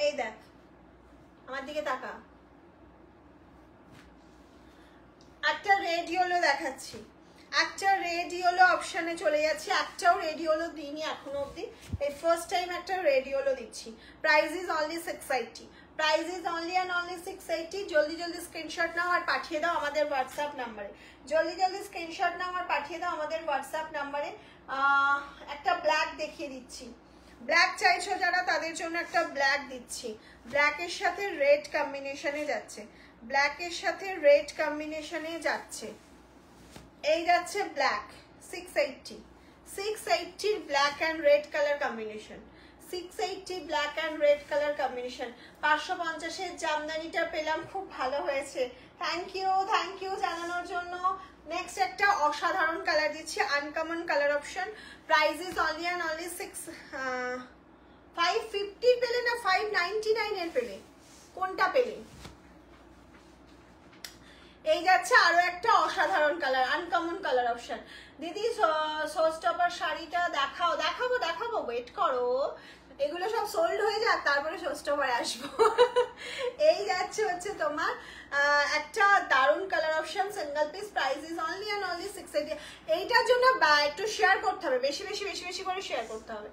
B: এই দেখ আমার দিকে তাকা, একটা রেড ইয়েলো দেখাচ্ছি, একটা রেড ইয়েলো অপশনে চলে যাচ্ছি। একটাও রেড ইয়েলো দিইনি এখনো অবধি, এই ফার্স্ট টাইম একটা রেড ইয়েলো দিচ্ছি। Price is only 680, price is only and only 680। জলদি জলদি স্ক্রিনশট নাও আর পাঠিয়ে দাও আমাদের হোয়াটসঅ্যাপ নাম্বারে, জলদি জলদি স্ক্রিনশট নাও আর পাঠিয়ে দাও আমাদের হোয়াটসঅ্যাপ নাম্বারে। একটা ব্ল্যাক দেখিয়ে দিচ্ছি, ব্ল্যাক চাইছো যারা তাদের জন্য একটা ব্ল্যাক দিচ্ছি। ব্ল্যাকের সাথে রেড কম্বিনেশনে যাচ্ছে, ব্ল্যাকের সাথে রেড কম্বিনেশনে যাচ্ছে। এই যাচ্ছে black 680, 680 black and red colour combination, 680 black and red colour combination. 550-এর জামদানিটা পেলাম, খুব ভালো হয়েছে, থ্যাংক ইউ জানানোর জন্য। নেক্সট একটা অসাধারণ কালার দিচ্ছি, uncommon colour option. Price is only and only 550 পেলে না 599 এর পেলে, কোনটা পেলে? এই যাচ্ছে আরো একটা অসাধারণ কালার, আনকমন কালার অপশন। দিদি শোস্টপার শাড়িটা দেখাও, দেখাবো ওয়েট করো, এগুলো সব সোল্ড হয়ে যাক তারপরে শোস্টপার আসবো। এই যাচ্ছে হচ্ছে তোমার একটা দারুন colour option, single piece, price is only and only 680। এইটার জন্য একটু শেয়ার করতে হবে, বেশি করে শেয়ার করতে হবে।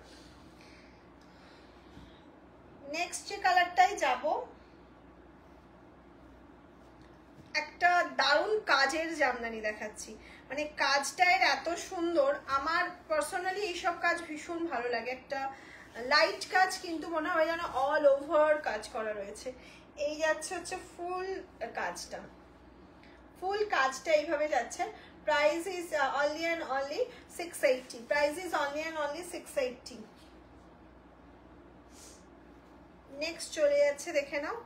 B: নেক্সট যে কালারটাই যাব, একটা দারুণ কাজের জামদানি দেখাচ্ছি, মানে কাজটা এর এত সুন্দর, আমার পার্সোনালি এইসব কাজ ভীষণ ভালো লাগে। একটা লাইট কাজ কিন্তু মনে হয় যেন অল ওভার কাজ করা রয়েছে। এই যাচ্ছে হচ্ছে ফুল কাজটা, ফুল কাজটা এইভাবে যাচ্ছে। Price is only and only 680, price is only and only 680। Next চলে যাচ্ছে, দেখে নাও,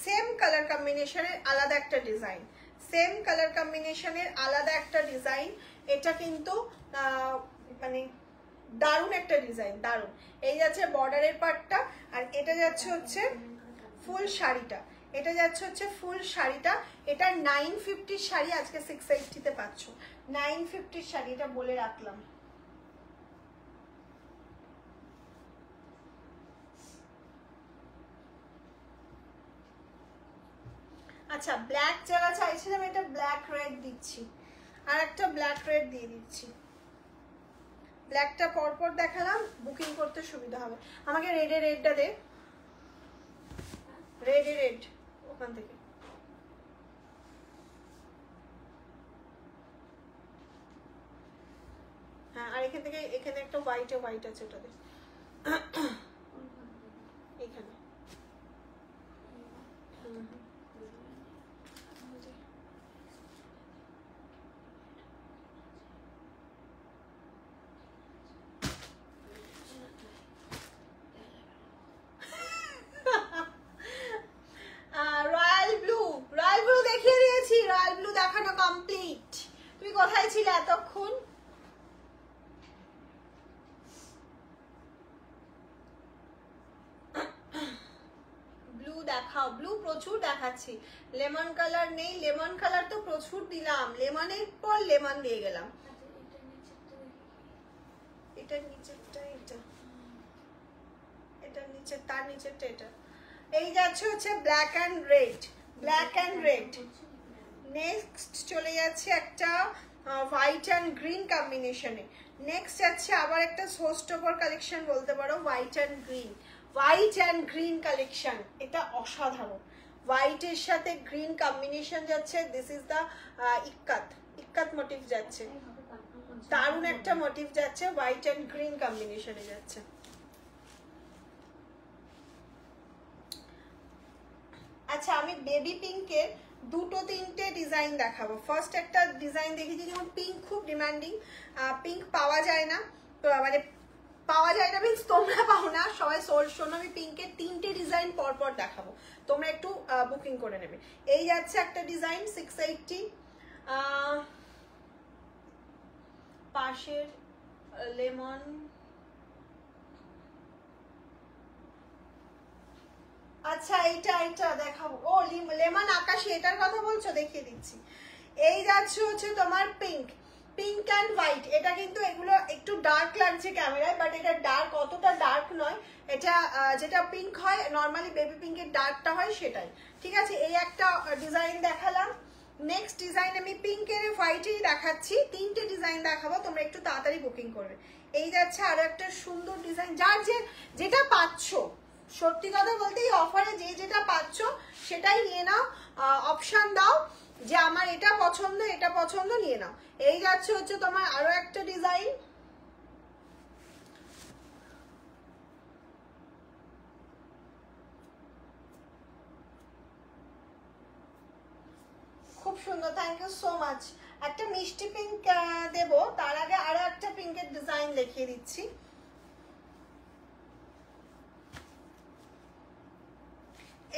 B: সেম কালার কম্বিনেশনের আলাদা একটা ডিজাইন, সেম কালার কম্বিনেশনের আলাদা একটা ডিজাইন। এটা কিন্তু মানে দারুণ একটা ডিজাইন, দারুণ। এই যাচ্ছে বর্ডারের পার্টটা, আর এটা যাচ্ছে হচ্ছে ফুল শাড়িটা, এটা যাচ্ছে হচ্ছে ফুল শাড়িটা। এটা 950 শাড়ি, আজকে 680-তে পাচ্ছ। 950 শাড়ি, এটা বলে রাখলাম। আচ্ছা, ব্ল্যাক যারা চাইছিলাম, এটা ব্ল্যাক রেড দিচ্ছি, আর একটা ব্ল্যাক রেড দিয়ে দিচ্ছি। ব্ল্যাকটা পরপর দেখালাম, বুকিং করতে সুবিধা হবে। আমাকে রেডটা দে, রেড ওখান থেকে। হ্যাঁ, আর এখান থেকে এখানে একটা হোয়াইট আছে, ওটা দে এখানে। রয়্যাল ব্লু দেখিয়ে দিয়েছি, রয়্যাল ব্লু দেখানো কমপ্লিট। তুমি কোথায় ছিলে এতক্ষণ? ব্লু দেখাও, ব্লু প্রচুর দেখাচ্ছি। লেমন কালার নেই, লেমন কালার তো প্রচুর দিলাম, লেমনের পর লেমন দিয়ে গেলাম। এটার নিচেরটা, এটার নিচে, তার নিচেরটা এটা। এই যাচ্ছে হচ্ছে black and red, black and red. Next চলে যাচ্ছে একটা হোয়াইট অ্যান্ড গ্রিন কম্বিনেশনে। নেক্সট যাচ্ছে আবার একটা শোস্টপার কালেকশন বলতে পারো, white and green, white and green collection. এটা অসাধারণ, হোয়াইটের সাথে গ্রিন কম্বিনেশন যাচ্ছে। This is the ikat motif যাচ্ছে, দারুণ একটা মোটিভ যাচ্ছে, হোয়াইট অ্যান্ড গ্রিন কম্বিনেশনে যাচ্ছে। আচ্ছা, আমি বেবি পিঙ্কের দুটো তিনটে ডিজাইন দেখাবো। ফার্স্ট একটা ডিজাইন দেখেছি, যেমন পিঙ্ক খুব ডিমান্ডিং, পিঙ্ক পাওয়া যায় না, তো মানে পাওয়া যায় না মিনস তোমরা পাও না, সবাই শোনো, আমি পিঙ্কের তিনটে ডিজাইন পরপর দেখাবো, তোমরা একটু বুকিং করে নেবে। এই যাচ্ছে একটা ডিজাইন 680, পাশের লেমন আচ্ছা এইটা দেখাবো। ও লেমন আকাশি, এটার কথা বলছো, দেখিয়ে দিচ্ছি। এই যাচ্ছে হচ্ছে তোমার পিঙ্ক অ্যান্ড হোয়াইট। এটা কিন্তু এগুলো একটু ডার্ক লাগছে ক্যামেরায়, বাট এটা ডার্ক অতটা ডার্ক নয়। এটা যেটা পিঙ্ক হয় নর্মালি, বেবি পিঙ্কের ডার্কটা হয় সেটাই। ঠিক আছে, এই একটা ডিজাইন দেখালাম। নেক্সট ডিজাইন আমি পিঙ্কের হোয়াইটেই দেখাচ্ছি। 3টে ডিজাইন দেখাবো, তোমরা একটু তাড়াতাড়ি বুকিং করবে। এই যাচ্ছে আরো একটা সুন্দর ডিজাইন। যার যেটা পাচ্ছ, সত্যি কথা বলতে এই অফারে যেটা পাচ্ছ সেটাই নিয়ে নাও, অপশন দাও যে আমার এটা পছন্দ নিয়ে নাও। এই যাচ্ছে হচ্ছে তোমার আরো একটা ডিজাইন। খুব সুন্দর, থ্যাংক ইউ সো মাচ। একটা মিষ্টি পিঙ্ক দেবো, তার আগে আরো একটা পিঙ্কের ডিজাইন দেখিয়ে দিচ্ছি।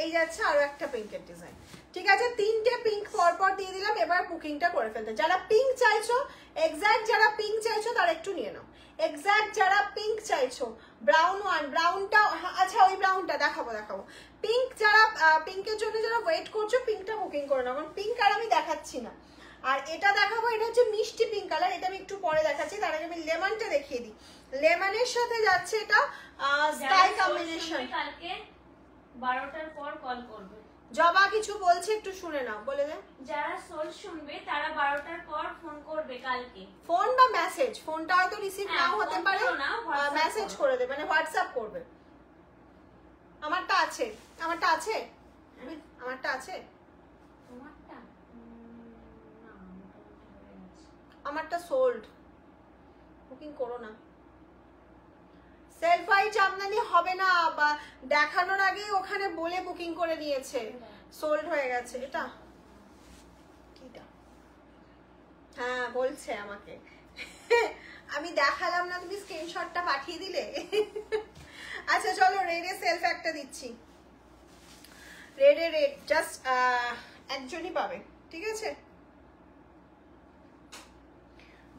B: এই যাচ্ছে আরো একটা পিঙ্কের ডিজাইন। ঠিক আছে, 3টে পিঙ্ক পরপর দিয়ে দিলাম। এবার বুকিংটা করে ফেলতে, যারা পিঙ্ক চাইছো, এক্স্যাক্ট যারা পিঙ্ক চাইছো তারা একটু নিয়ে নাও। এক্স্যাক্ট যারা পিঙ্ক চাইছো, ব্রাউনটা, আচ্ছা ওই ব্রাউনটা দেখাবো। পিঙ্ক যারা পিঙ্কের জন্য যারা ওয়েট করছো, পিঙ্কটা বুকিং করে নাও, কারণ পিঙ্ক আর আমি দেখাচ্ছি না। আর এটা দেখাবো, এটা হচ্ছে মিষ্টি পিঙ্ক কালার, এটা আমি একটু পরে দেখাচ্ছি। তার আগে আমি লেমনটা দেখিয়ে দিই। লেমনের সাথে যাচ্ছে এটা স্কাই কম্বিনেশন।
A: কালকে 12টার পর কল করবে।
B: জবা কিছু বলছে, একটু শুনে নাও, বলে দে।
A: যারা সোল শুনবে তারা 12টার পর ফোন করবে কালকে।
B: ফোন বা মেসেজ, ফোনটা হয়তো রিসিভ নাও হতে পারে, মেসেজ করে দেবে, মানে হোয়াটসঅ্যাপ করবে। আমারটা আছে তোমারটা?
A: না,
B: আমারটা সোল্ড, বুকিং করো না। সেলফ ওয়াইজ জামদানি হবে না, বা দেখানোর আগেই ওখানে বলে বুকিং করে নিয়েছে, সোল্ড হয়ে গেছে। এটা কিটা? হ্যাঁ বলছে আমাকে, আমি দেখালাম না, তুমি স্ক্রিনশটটা পাঠিয়ে দিলে। আচ্ছা চলো, রেডে সেলফ একটা দিচ্ছি। রেড জাস্ট একজনই পাবে, ঠিক আছে?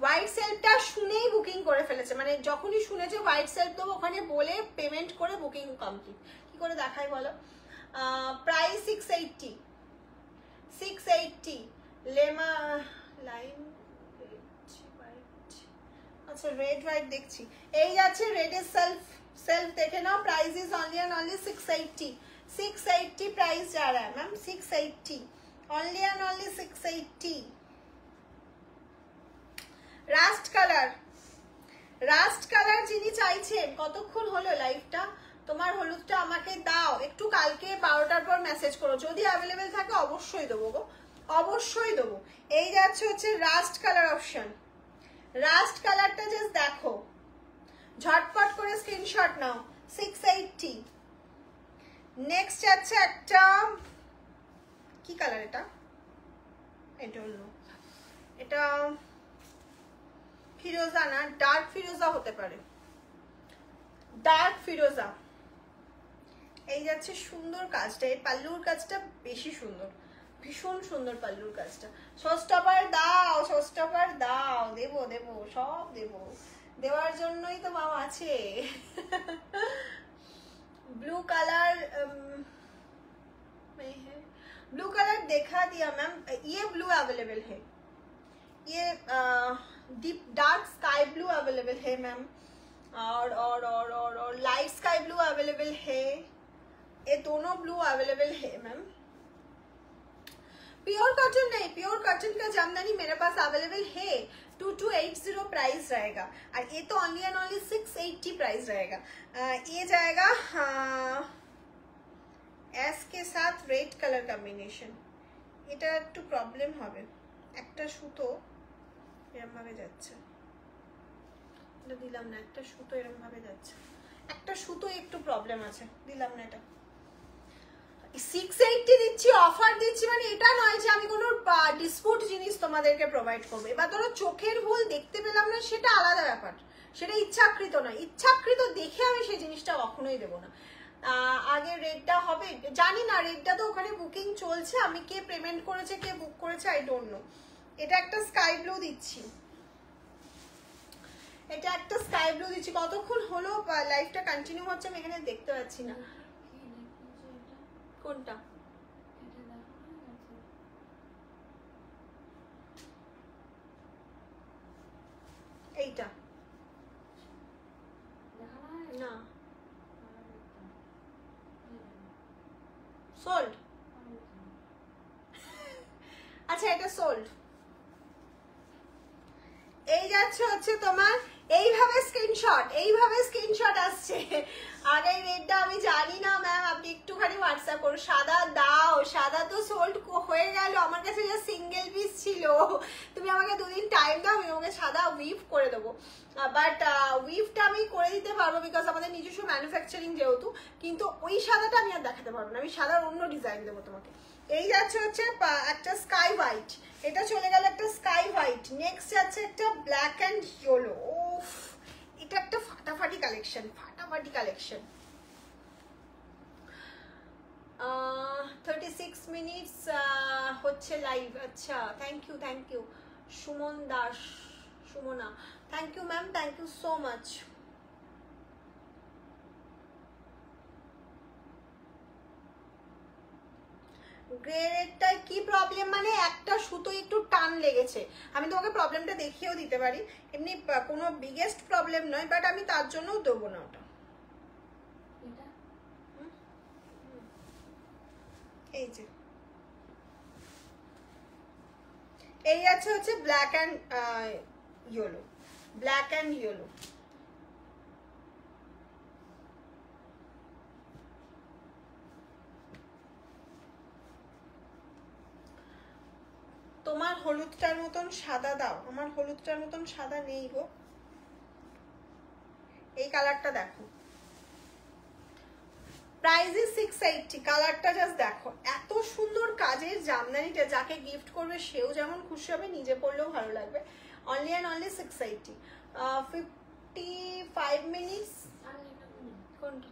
B: হোয়াইট সেলফটা শুনেই বুকিং করে ফেলেছে, মানে যখনই শুনেছে হোয়াইট সেলফ দেবো, ওখানে বলে পেমেন্ট করে বুকিং কমপ্লিট। কি করে দেখাই বলো? Price 680 lemma line. আচ্ছা রেড হোয়াইট দেখছি। এই যাচ্ছে রেডের সেলফ দেখে নাও। প্রাইস ইজ অনলি 680 প্রাইস जा रहा है मैम, 680 only 680। রাস্ট কালার যিনি চাইছেন, কতক্ষণ হলো লাইভটা? তোমার হলুদটা আমাকে দাও একটু, কালকে 12টার পর মেসেজ করো, যদি অ্যাভেলেবেল থাকে অবশ্যই দেবো গো, অবশ্যই দেবো। এই যাচ্ছে হচ্ছে রাস্ট কালার অপশন। রাস্ট কালারটা জাস্ট দেখো, ঝটপট করে স্ক্রিনশট নাও। 680। নেক্সট যাচ্ছে একটা, কি কালার এটা? আই ডোন্ট নো, এটা ফিরোজা না, ডার্ক ফিরোজা হতে পারে, ডার্ক ফিরোজা। এই যাচ্ছে সুন্দর কাজটা, এই পাল্লুর কাজটা বেশি সুন্দর, ভীষণ সুন্দর পাল্লুর কাজটা। শোস্টপার দাও, দেবো সব দেবো, দেওয়ার জন্যই তো মাম আছে। ब्लू कलर देखा दिया मैम, ये ब्लू अवेलेबल है, ये deep dark sky blue available है मैम, और लाइट स्काई ब्लू अवेलेबल है, ये दोनों ब्लू अवेलेबल है मैम। प्योर कॉटन नहीं, प्योर कॉटन का जामदानी मेरे पास अवेलेबल है, 2280 प्राइस रहेगा, और ये तो only 680 प्राइस रहेगा। ये जाएगा एस के साथ रेड कलर कॉम्बिनेशन। এটা একটু প্রবলেম হবে, একটা সুতো এরকম ভাবে যাচ্ছে, এটা দিলাম না, একটা সুতো এরকম ভাবে যাচ্ছে, একটা সুতো একটু প্রবলেম আছে, দিলাম না এটা। 680 দিচ্ছি, অফার দিচ্ছি, মানে এটা নয় যে আমি কোনো ডিসপুট জিনিস তোমাদেরকে প্রোভাইড করবো। এবার ধরো চোখের ভুল দেখতে পেলাম না, সেটা আলাদা ব্যাপার, সেটা ইচ্ছাকৃত নয়, ইচ্ছাকৃত দেখে আমি সেই জিনিসটা কখনোই দেবো না। আগে রেটটা হবে জানি না, রেটটা তো ওখানে বুকিং চলছে, আমি কে পেমেন্ট করেছে কে বুক করেছে আই ডোন্ট নো। এটা একটা স্কাই ব্লু দিচ্ছি, কতক্ষণ হলো লাইভটা কন্টিনিউ হচ্ছে আমি এখানে দেখতে পাচ্ছি না। কোনটা?
A: এটা দেখো না আছে।
B: এইটা
A: দেখো
B: না,
A: না
B: সোল্ড। আচ্ছা এটা সোল্ড। এই যাচ্ছে হচ্ছে তোমার এইভাবে স্ক্রিনশট আসছে। আগে রেটটা আমি জানি না ম্যাম, আপনি একটুখানি হোয়াটসঅ্যাপ করুন। সাদা দাও, সাদা তো সোল্ড হয়ে গেল, আমার কাছে যে সিঙ্গেল পিস ছিল। তুমি আমাকে দুদিন টাইম দাও, আমি তোমাকে সাদা উইভ করে দেবো। বাট উইভটা আমি করে দিতে পারবো বিকজ আমাদের নিজস্ব ম্যানুফ্যাকচারিং যেহেতু, কিন্তু ওই সাদাটা আমি আর দেখাতে পারবো না, আমি সাদার অন্য ডিজাইন দেবো তোমাকে। এই যাচ্ছে হচ্ছে একটা স্কাই হোয়াইট, এটা চলে গেল একটা স্কাই হোয়াইট। নেক্সট যাচ্ছে একটা ব্ল্যাক অ্যান্ড ইয়েলো। ওফ, এটা একটা ফাটাফাটি কালেকশন, ফাটাফাটি কালেকশন। 36 মিনিটস হচ্ছে লাইভ। আচ্ছা, thank you Suman Das, Sumana, thank you ma'am, thank you so much. Grey রেডটায় কি প্রবলেম মানে একটা সুতো একটু টান লেগেছে, আমি তোমাকে প্রবলেমটা দেখিয়েও দিতে পারি, এমনি কোনো বিগেস্ট প্রবলেম নয়, বাট আমি তার জন্যও দেবো না ওটা।
A: এটা
B: এই যে এই আছে হচ্ছে black and yellow, black and yellow. তোমার হলুদটার মতন সাদা দাও, আমার হলুদটার মতন সাদা নেই গো। এই কালারটা দেখো, প্রাইস ইজ 680। কালারটা জাস্ট দেখো, এত সুন্দর কাজের জামদানিটা, যাকে গিফট করবে সেও যেমন খুশি হবে, নিজে পড়লেও ভালো লাগবে। Only and only 680। 55 মিনিটস।
A: আর এটা
B: কোনটা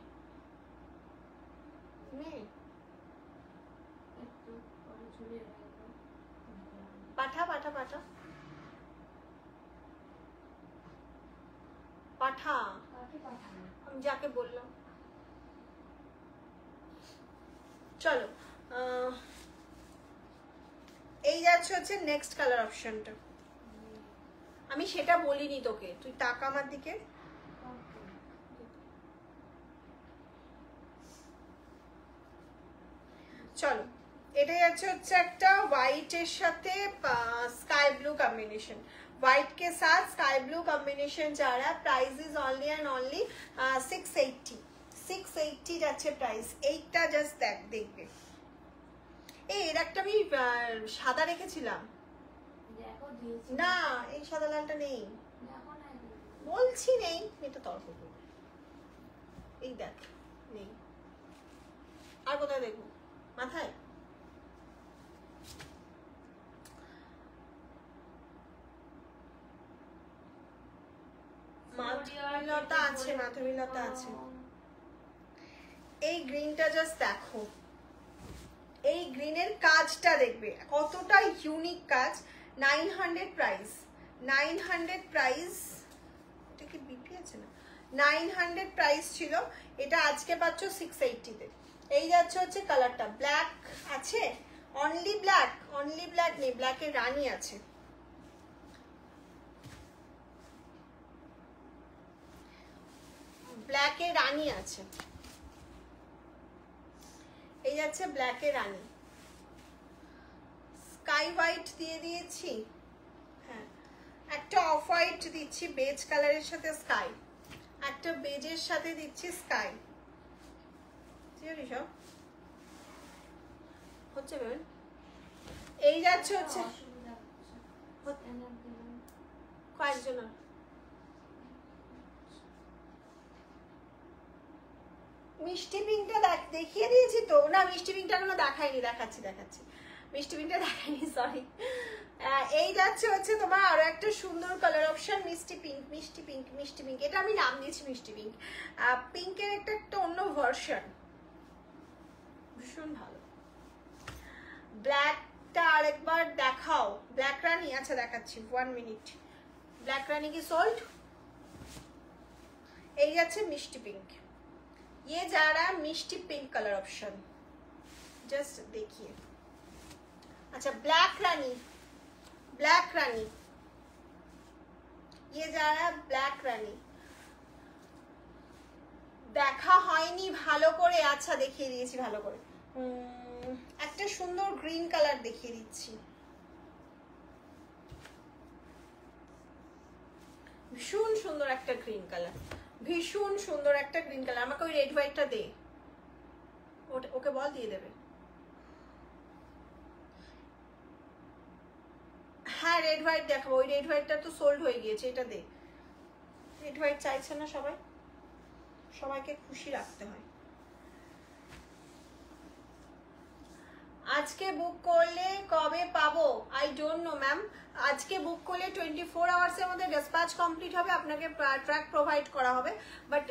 B: নেই?
A: একটু পরে ঝুলিয়ে রাখবো।
B: পাঠা পাঠা পাঠা পাঠা,
A: কাকে পাঠাবো?
B: আমি যাকে বললাম। চলো, এই যাচ্ছে হচ্ছে নেক্সট কালার অপশনটা। আমি সেটা বলিনি তোকে, তুই তাকা আমার দিকে। চলো, এটা যাচ্ছে হচ্ছে একটা হোয়াইটের সাথে স্কাই ব্লু কম্বিনেশন, হোয়াইট के साथ स्काई ब्लू कॉम्बिनेशन जा रहा है। Price is only and only 680 যাচ্ছে প্রাইস। এইটা জাস্ট দেখবে, এর একটা আমি সাদা রেখেছিলাম
A: দেখো দিয়েছি
B: না, এই সাদা লালটা নেই,
A: দেখো না
B: বলছি নেই, এটা তর্ক করবো। এই দেখ নেই, আর কোথায় দেখবো মাথায়? মাধবীলতা আছে, মাধবীলতা আছে। এই গ্রিনটা জাস্ট দেখো, এই গ্রিনের কাজটা দেখবে কতটা ইউনিক কাজ। 900 প্রাইস, 900 প্রাইস। এটা কি বিপি আছে না? 900 প্রাইস ছিল, এটা আজকে পাচ্ছ 680 তে। এই যাচ্ছে হচ্ছে কালারটা, ব্ল্যাক আছে, অনলি ব্ল্যাক নেই, ব্ল্যাকের রানী আছে। ব্ল্যাকের রানী আছে, এই যাচ্ছে ব্ল্যাকের রানী। স্কাই হোয়াইট দিয়ে দিয়েছি, হ্যাঁ একটা অফ হোয়াইট দিচ্ছি বেজ কালারের সাথে স্কাই, একটা বেজের সাথে দিচ্ছি স্কাই। সব হচ্ছে বেন। এই যাচ্ছে হচ্ছে
A: অসুবিধা হচ্ছে এনার দিলাম
B: কয়েকজন মিষ্টি পিঙ্কটা দেখিয়ে দিয়েছি তো না, মিষ্টি পিঙ্কটা এখনো দেখাইনি, দেখাচ্ছি মিষ্টি পিঙ্কটা দেখাইনি, সরি। এই যাচ্ছে হচ্ছে তোমার আরো একটা সুন্দর কালার অপশন, মিষ্টি পিঙ্ক। এটা আমি নাম দিয়েছি মিষ্টি পিঙ্ক। পিঙ্কের একটা অন্য ভার্সন, ভীষণ ভালো। ব্ল্যাকটা আরেকবার দেখাও, ব্ল্যাক রানী। আচ্ছা দেখাচ্ছি, 1 মিনিট। ব্ল্যাক রানী কি সোল্ড? এই যাচ্ছে মিষ্টি পিঙ্ক, ये जा रहा है मिष्टी पिंक कलर ऑप्शन। जस्ट देखिए। अच्छा ब्लैक रानी, ब्लैक रानी, ये जा रहा है ব্ল্যাক রানী। দেখা হয়নি ভালো করে, আচ্ছা দেখিয়ে দিয়েছি ভালো করে। একটা সুন্দর গ্রিন কালার দেখিয়ে দিচ্ছি, ভীষণ সুন্দর একটা গ্রিন কালার, ভীষণ সুন্দর একটা গ্রিন কালার। আমাকে ওই রেড হোয়াইটটা দে, ওকে বল দিয়ে দেবে। হ্যাঁ রেড হোয়াইট দেখাবো, ওই রেড হোয়াইটটা তো সোল্ড হয়ে গিয়েছে, এটা দে। রেড হোয়াইট চাইছে না সবাই, সবাইকে খুশি রাখতে হয়। আজকে বুক করলে কবে পাবো? I don't no ma'am. আজকে বুক করলে 24 আওয়ার্সের মধ্যে ডিসপ্যাচ কমপ্লিট হবে, আপনাকে ট্র্যাক প্রোভাইড করা হবে। বাট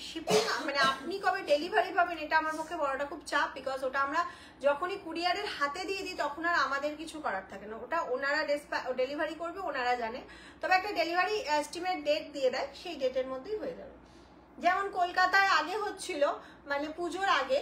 B: শিপিং মানে আপনি কবে ডেলিভারি পাবেন এটা আমার পক্ষে বড়টা খুব চাপ, বিকজ ওটা আমরা যখনই কুরিয়ারের হাতে দিয়ে দিই তখন আর আমাদের কিছু করার থাকে না, ওটা ওনারা ডেলিভারি করবে, ওনারা জানে। তবে একটা ডেলিভারি এস্টিমেট ডেট দিয়ে দেয়, সেই ডেটের মধ্যেই হয়ে যাবে। যেমন কলকাতায় আগে হচ্ছিল, মানে পুজোর আগে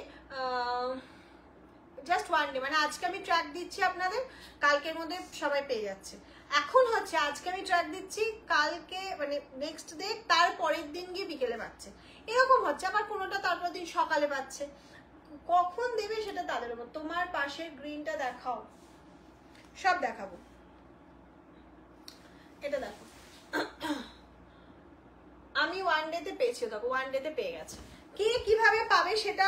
B: জাস্ট ওয়ান ডে, মানে আজকে আমি ট্র্যাক দিচ্ছি আপনাদের, কালকের মধ্যে সবাই পেয়ে যাচ্ছে। এখন হচ্ছে আজকে আমি ট্র্যাক দিচ্ছি, কালকে মানে নেক্সট ডে তার পরের দিন গিয়ে বিকেলে পাচ্ছে, এরকম হচ্ছে। আবার কোনোটা তারপর দিন সকালে পাচ্ছে, কখন দেবে সেটা তাদের উপর। তোমার পাশের গ্রিনটা দেখাও, সব দেখাবো। এটা দেখো, আমি ওয়ান ডেতে পেয়েছি, দেখো ওয়ান ডেতে পেয়ে গেছে। কে কিভাবে পাবে সেটা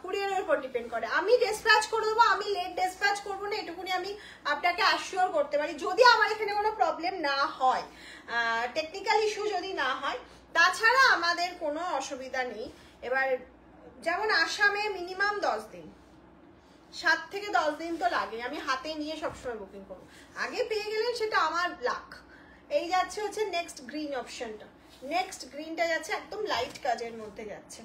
B: কুরিয়ারের উপর ডিপেন্ড করে। আমি ডিসপ্যাচ করে দেবো, আমি লেট ডিসপ্যাচ করবো না, এটুকুনি আমি আপনাকে অ্যাসিওর করতে পারি, যদি আমার এখানে কোনো প্রবলেম না হয়, টেকনিক্যাল ইস্যু যদি না হয়। তাছাড়া আমাদের কোনো অসুবিধা নেই। এবার যেমন আসামে মিনিমাম 10 দিন, 7 থেকে 10 দিন তো লাগে, আমি হাতে নিয়ে সবসময় বুকিং করবো। আগে পেয়ে গেলেন সেটা আমার লাক। এই যাচ্ছে হচ্ছে নেক্সট গ্রিন অপশনটা, নেক্সট গ্রিনটা যাচ্ছে একদম লাইট কাজের মধ্যে যাচ্ছে।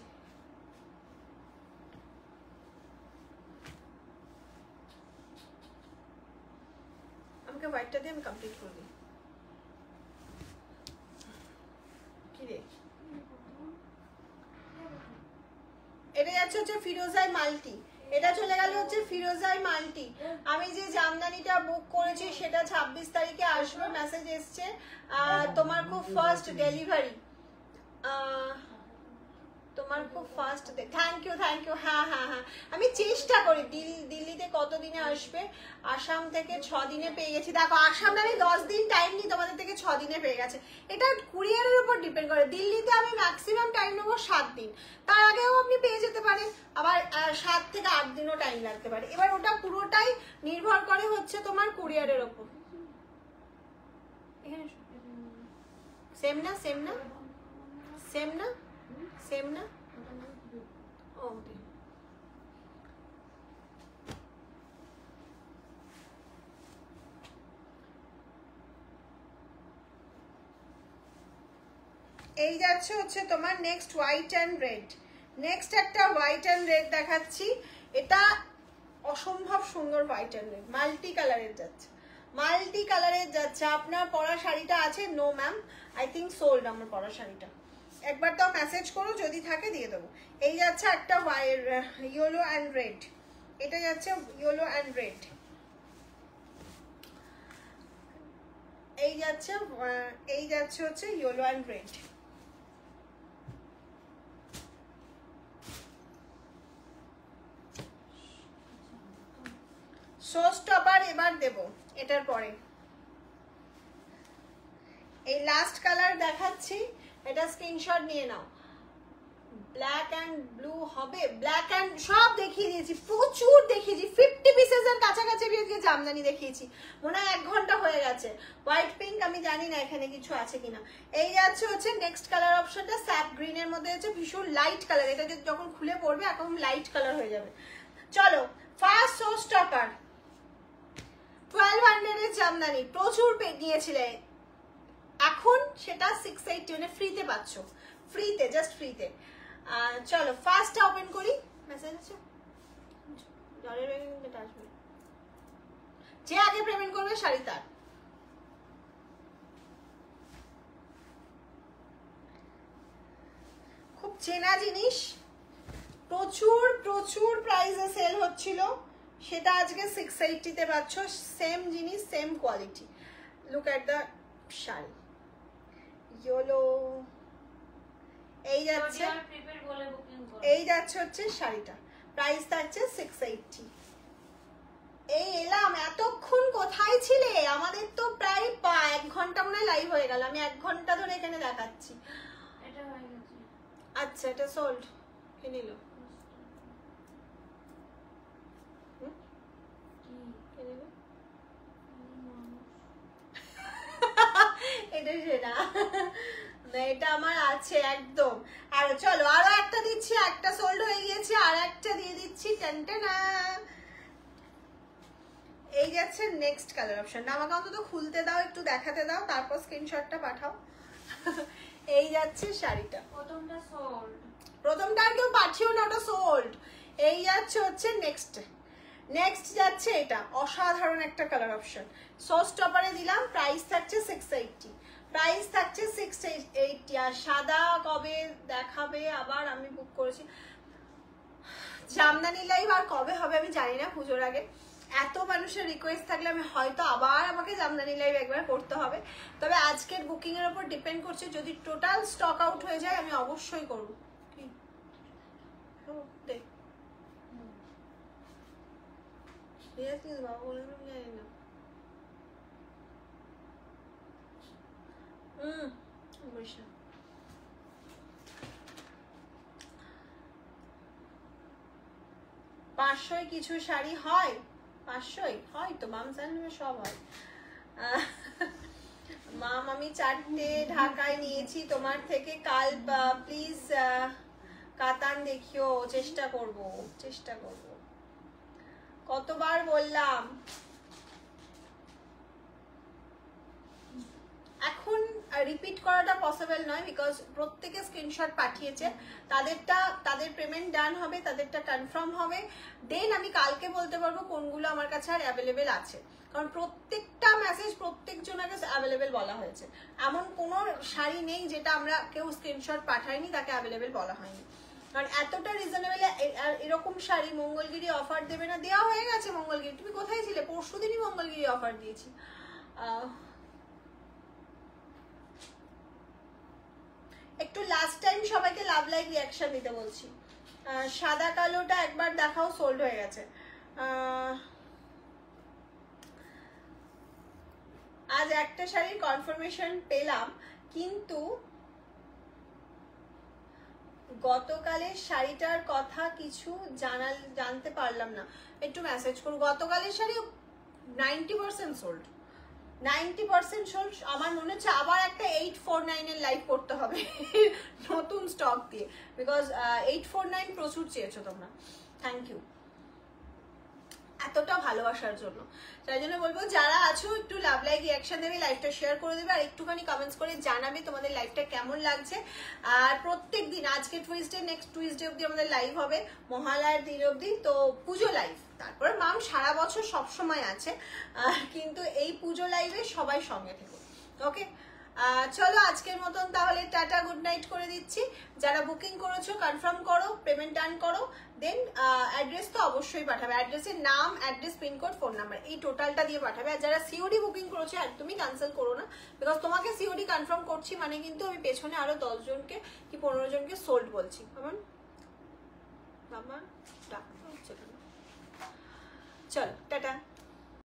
B: আমাকে হোয়াইটটা দিয়ে আমি কমপ্লিট করবি। কি রে, এটা যাচ্ছে হচ্ছে ফিরোজাই মাল্টি, এটা চলে গেল হচ্ছে ফিরোজাই মাল্টি। আমি যে জামদানিটা বুক করেছি সেটা 26 তারিখে আসবে, মেসেজ এসছে তোমার খুব ফার্স্ট ডেলিভারি, তোমার খুব fast. Thank you thank you. হ্যাঁ হ্যাঁ হ্যাঁ, আমি চেষ্টা করি। দিল্লিতে কতদিনে আসবে? আসাম থেকে 6 দিনে পেয়ে গেছি। দেখো আসামে আমি 10 দিন টাইম নিই, তোমাদের থেকে 6 দিনে পেয়ে গেছে। এটা কুরিয়ারের উপর ডিপেন্ড করে। দিল্লিতে আমি ম্যাক্সিমাম টাইম নেবো 7 দিন, তার আগেও আপনি পেয়ে যেতে পারেন, আবার 7 থেকে 8 দিনও টাইম লাগতে পারে। এবার ওটা পুরোটাই নির্ভর করে হচ্ছে তোমার কুরিয়ারের ওপর। সেম না সেম না সেম না সেম না। ও এই যাচ্ছে হচ্ছে তোমার next white and red. Next একটা হোয়াইট অ্যান্ড রেড দেখাচ্ছি, এটা অসম্ভব সুন্দর হোয়াইট অ্যান্ড রেড, মাল্টি কালারের যাচ্ছে, মাল্টি কালারের যাচ্ছে। আপনার পরা শাড়িটা আছে? No ma'am, I think sold আমার পরা শাড়িটা। একবার তাও মেসেজ করো, যদি থাকে দিয়ে দেবো। এই যাচ্ছে একটা ইয়েলো অ্যান্ড রেড, এটা যাচ্ছে ইয়েলো অ্যান্ড রেড। এই যাচ্ছে হচ্ছে yellow and red. Show stopper এবার দেব এটার পরে। এই লাস্ট কালার দেখাচ্ছি, এটা স্ক্রিনশট নিয়ে নাও। ব্ল্যাক অ্যান্ড ব্লু হবে, ব্ল্যাক অ্যান্ড সব দেখিয়ে দিয়েছি, প্রচুর দেখিয়েছি, 50 পিসেস এর কাছাকাছি জামদানি দেখিয়েছি, মনে হয় 1 ঘন্টা হয়ে গেছে। হোয়াইট পিঙ্ক আমি জানি না এখানে কিছু আছে কিনা। এই যাচ্ছে হচ্ছে নেক্সট কালার অপশনটা, স্যাপ গ্রিন এর মধ্যে হচ্ছে ভীষণ লাইট কালার, এটা যখন খুলে পড়বে একদম লাইট কালার হয়ে যাবে। চলো ফার্স্ট শো স্টপার 1200 এর জামদানি, প্রচুর নিয়েছিলে, এখন সেটা 680 মানে ফ্রিতে পাচ্ছ, ফ্রিতে, জাস্ট ফ্রিতে। চলো ফার্স্টটা ওপেন করি। মেসেজ আছে, যে আগে পেমেন্ট করবে শাড়ি তার। খুব চেনা জিনিস, প্রচুর প্রচুর প্রাইসে সেল হচ্ছিল, সেটা আজকে 680 তে পাচ্ছ। সেম জিনিস, same quality. Look at the sari, yellow. এই যাচ্ছে, এই যাচ্ছে হচ্ছে শাড়িটা, প্রাইস থাকছে 680। এই এলাম, এতক্ষণ কোথায় ছিলে? আমাদের তো প্রায় 1 ঘন্টা মনে হয় লাইভ হয়ে গেল, আমি 1 ঘন্টা ধরে এখানে দেখাচ্ছি। আচ্ছা, এটা সোল্ড, কে নিল? এটা সেটা না, এটা আমার আছে একদম। আর চলো আরো একটা দিচ্ছি, একটা সোল্ড হয়ে গিয়েছে, আর একটা দিয়ে দিচ্ছি। টেনটেনা, এই যাচ্ছে নেক্সট কালার অপশন। আমাকে অন্তত খুলতে দাও, একটু দেখাতে দাও, তারপর স্ক্রিনশটটা পাঠাও। এই যাচ্ছে শাড়িটা,
A: প্রথমটা সোল্ড,
B: প্রথমটা আর কেউ পাঠিও না, ওটা সোল্ড। এই যাচ্ছে হচ্ছে নেক্সট, নেক্সট যাচ্ছে এটা, অসাধারণ একটা কালার অপশন। সো স্টপারে দিলাম, প্রাইস থাকছে 680, প্রাইস থাকছে 680। আর সাদা কবে দেখাবে আবার? আমি বুক করেছি। জামদানি লাইভ আর কবে হবে আমি জানি না, পুজোর আগে। এত মানুষের রিকোয়েস্ট থাকলে আমি হয়তো আবার আমাকে জামদানি লাইভ একবার করতে হবে। তবে আজকের বুকিং এর উপর ডিপেন্ড করছে, যদি টোটাল স্টক আউট হয়ে যায় আমি অবশ্যই করব। পাঁচশোয় কিছু শাড়ি হয়, 500 হয় তো মাম জানবে, সব হয়। মাম আমি 4টে ঢাকায় নিয়েছি তোমার থেকে, কাল প্লিজ কাতান দেখিও, চেষ্টা করব, চেষ্টা করব। কতবার বললাম, এখন রিপিট করাটা পসিবল নয়, বিকজ প্রত্যেকে স্ক্রিনশট পাঠিয়েছে, তাদেরটা, তাদের পেমেন্ট ডান হবে, তাদেরটা কনফার্ম হবে, দেন আমি কালকে বলতে পারবো কোনগুলো আমার কাছে আর অ্যাভেলেবেল আছে। কারণ প্রত্যেকটা মেসেজ প্রত্যেকজনকে অ্যাভেলেবেল বলা হয়েছে, এমন কোনো শাড়ি নেই যেটা আমরা কেউ স্ক্রিনশট পাঠাইনি তাকে অ্যাভেলেবেল বলা হয়নি। কারণ এতটা রিজনেবল এরকম শাড়ি মঙ্গলগিরি অফার দেবে না, দেওয়া হয়ে গেছে মঙ্গলগিরি। তুমি কোথায় ছিলে? পরশুদিনই মঙ্গলগিরি অফার দিয়েছি। একটু লাস্ট টাইম সবাইকে লাভ লাইক রিয়াকশন দিতে বলছি। সাদা কালোটা একবার দেখাও, সোল্ড হয়ে গেছে। আজ একটা শাড়ির কনফার্মেশন পেলাম, কিন্তু গতকালের শাড়িটার কথা কিছু জানতে পারলাম না, একটু মেসেজ করুন। গতকালের শাড়ি 90% সোল্ড, 90% সোল্ড। আমার মনে হচ্ছে আবার একটা 849 এর লাইভ করতে হবে নতুন স্টক দিয়ে, বিকজ 849 প্রচুর চেয়েছো তোমরা। থ্যাংক ইউ এতটা ভালোবাসার জন্য। তাই জন্য বলবো যারা আছো একটু লাভ লাইক রিয়াকশন দেবে, লাইভটা শেয়ার করে দেবে, আর একটুখানি কমেন্টস করে জানাবে তোমাদের লাইভটা কেমন লাগছে। আর প্রত্যেক দিন, আজকে টুইসডে, নেক্সট টুইসডে অব্দি আমাদের লাইভ হবে, মহালয়ার দিন অব্দি, তো পুজো লাইভ। তারপরে মাম সারা বছর সবসময় আছে, কিন্তু এই পুজো লাইভে সবাই সঙ্গে থেকো। ওকে, চলো আজকের মতন তাহলে টাটা, গুড নাইট করে দিচ্ছি। যারা বুকিং করেছো কনফার্ম করো, পেমেন্ট ডান করো, দেন অ্যাড্রেস তো অবশ্যই পাঠাবে, অ্যাড্রেসের নাম, অ্যাড্রেস, পিনকোড, ফোন নাম্বার, এই টোটালটা দিয়ে পাঠাবে। আর যারা সিওডি বুকিং করেছো একদমই ক্যান্সেল করো না, বিকজ তোমাকে সিওডি কনফার্ম করছি মানে কিন্তু আমি পেছনে আরো 10 জনকে কি 15 জনকে সোল্ড বলছি। চলো টাটা।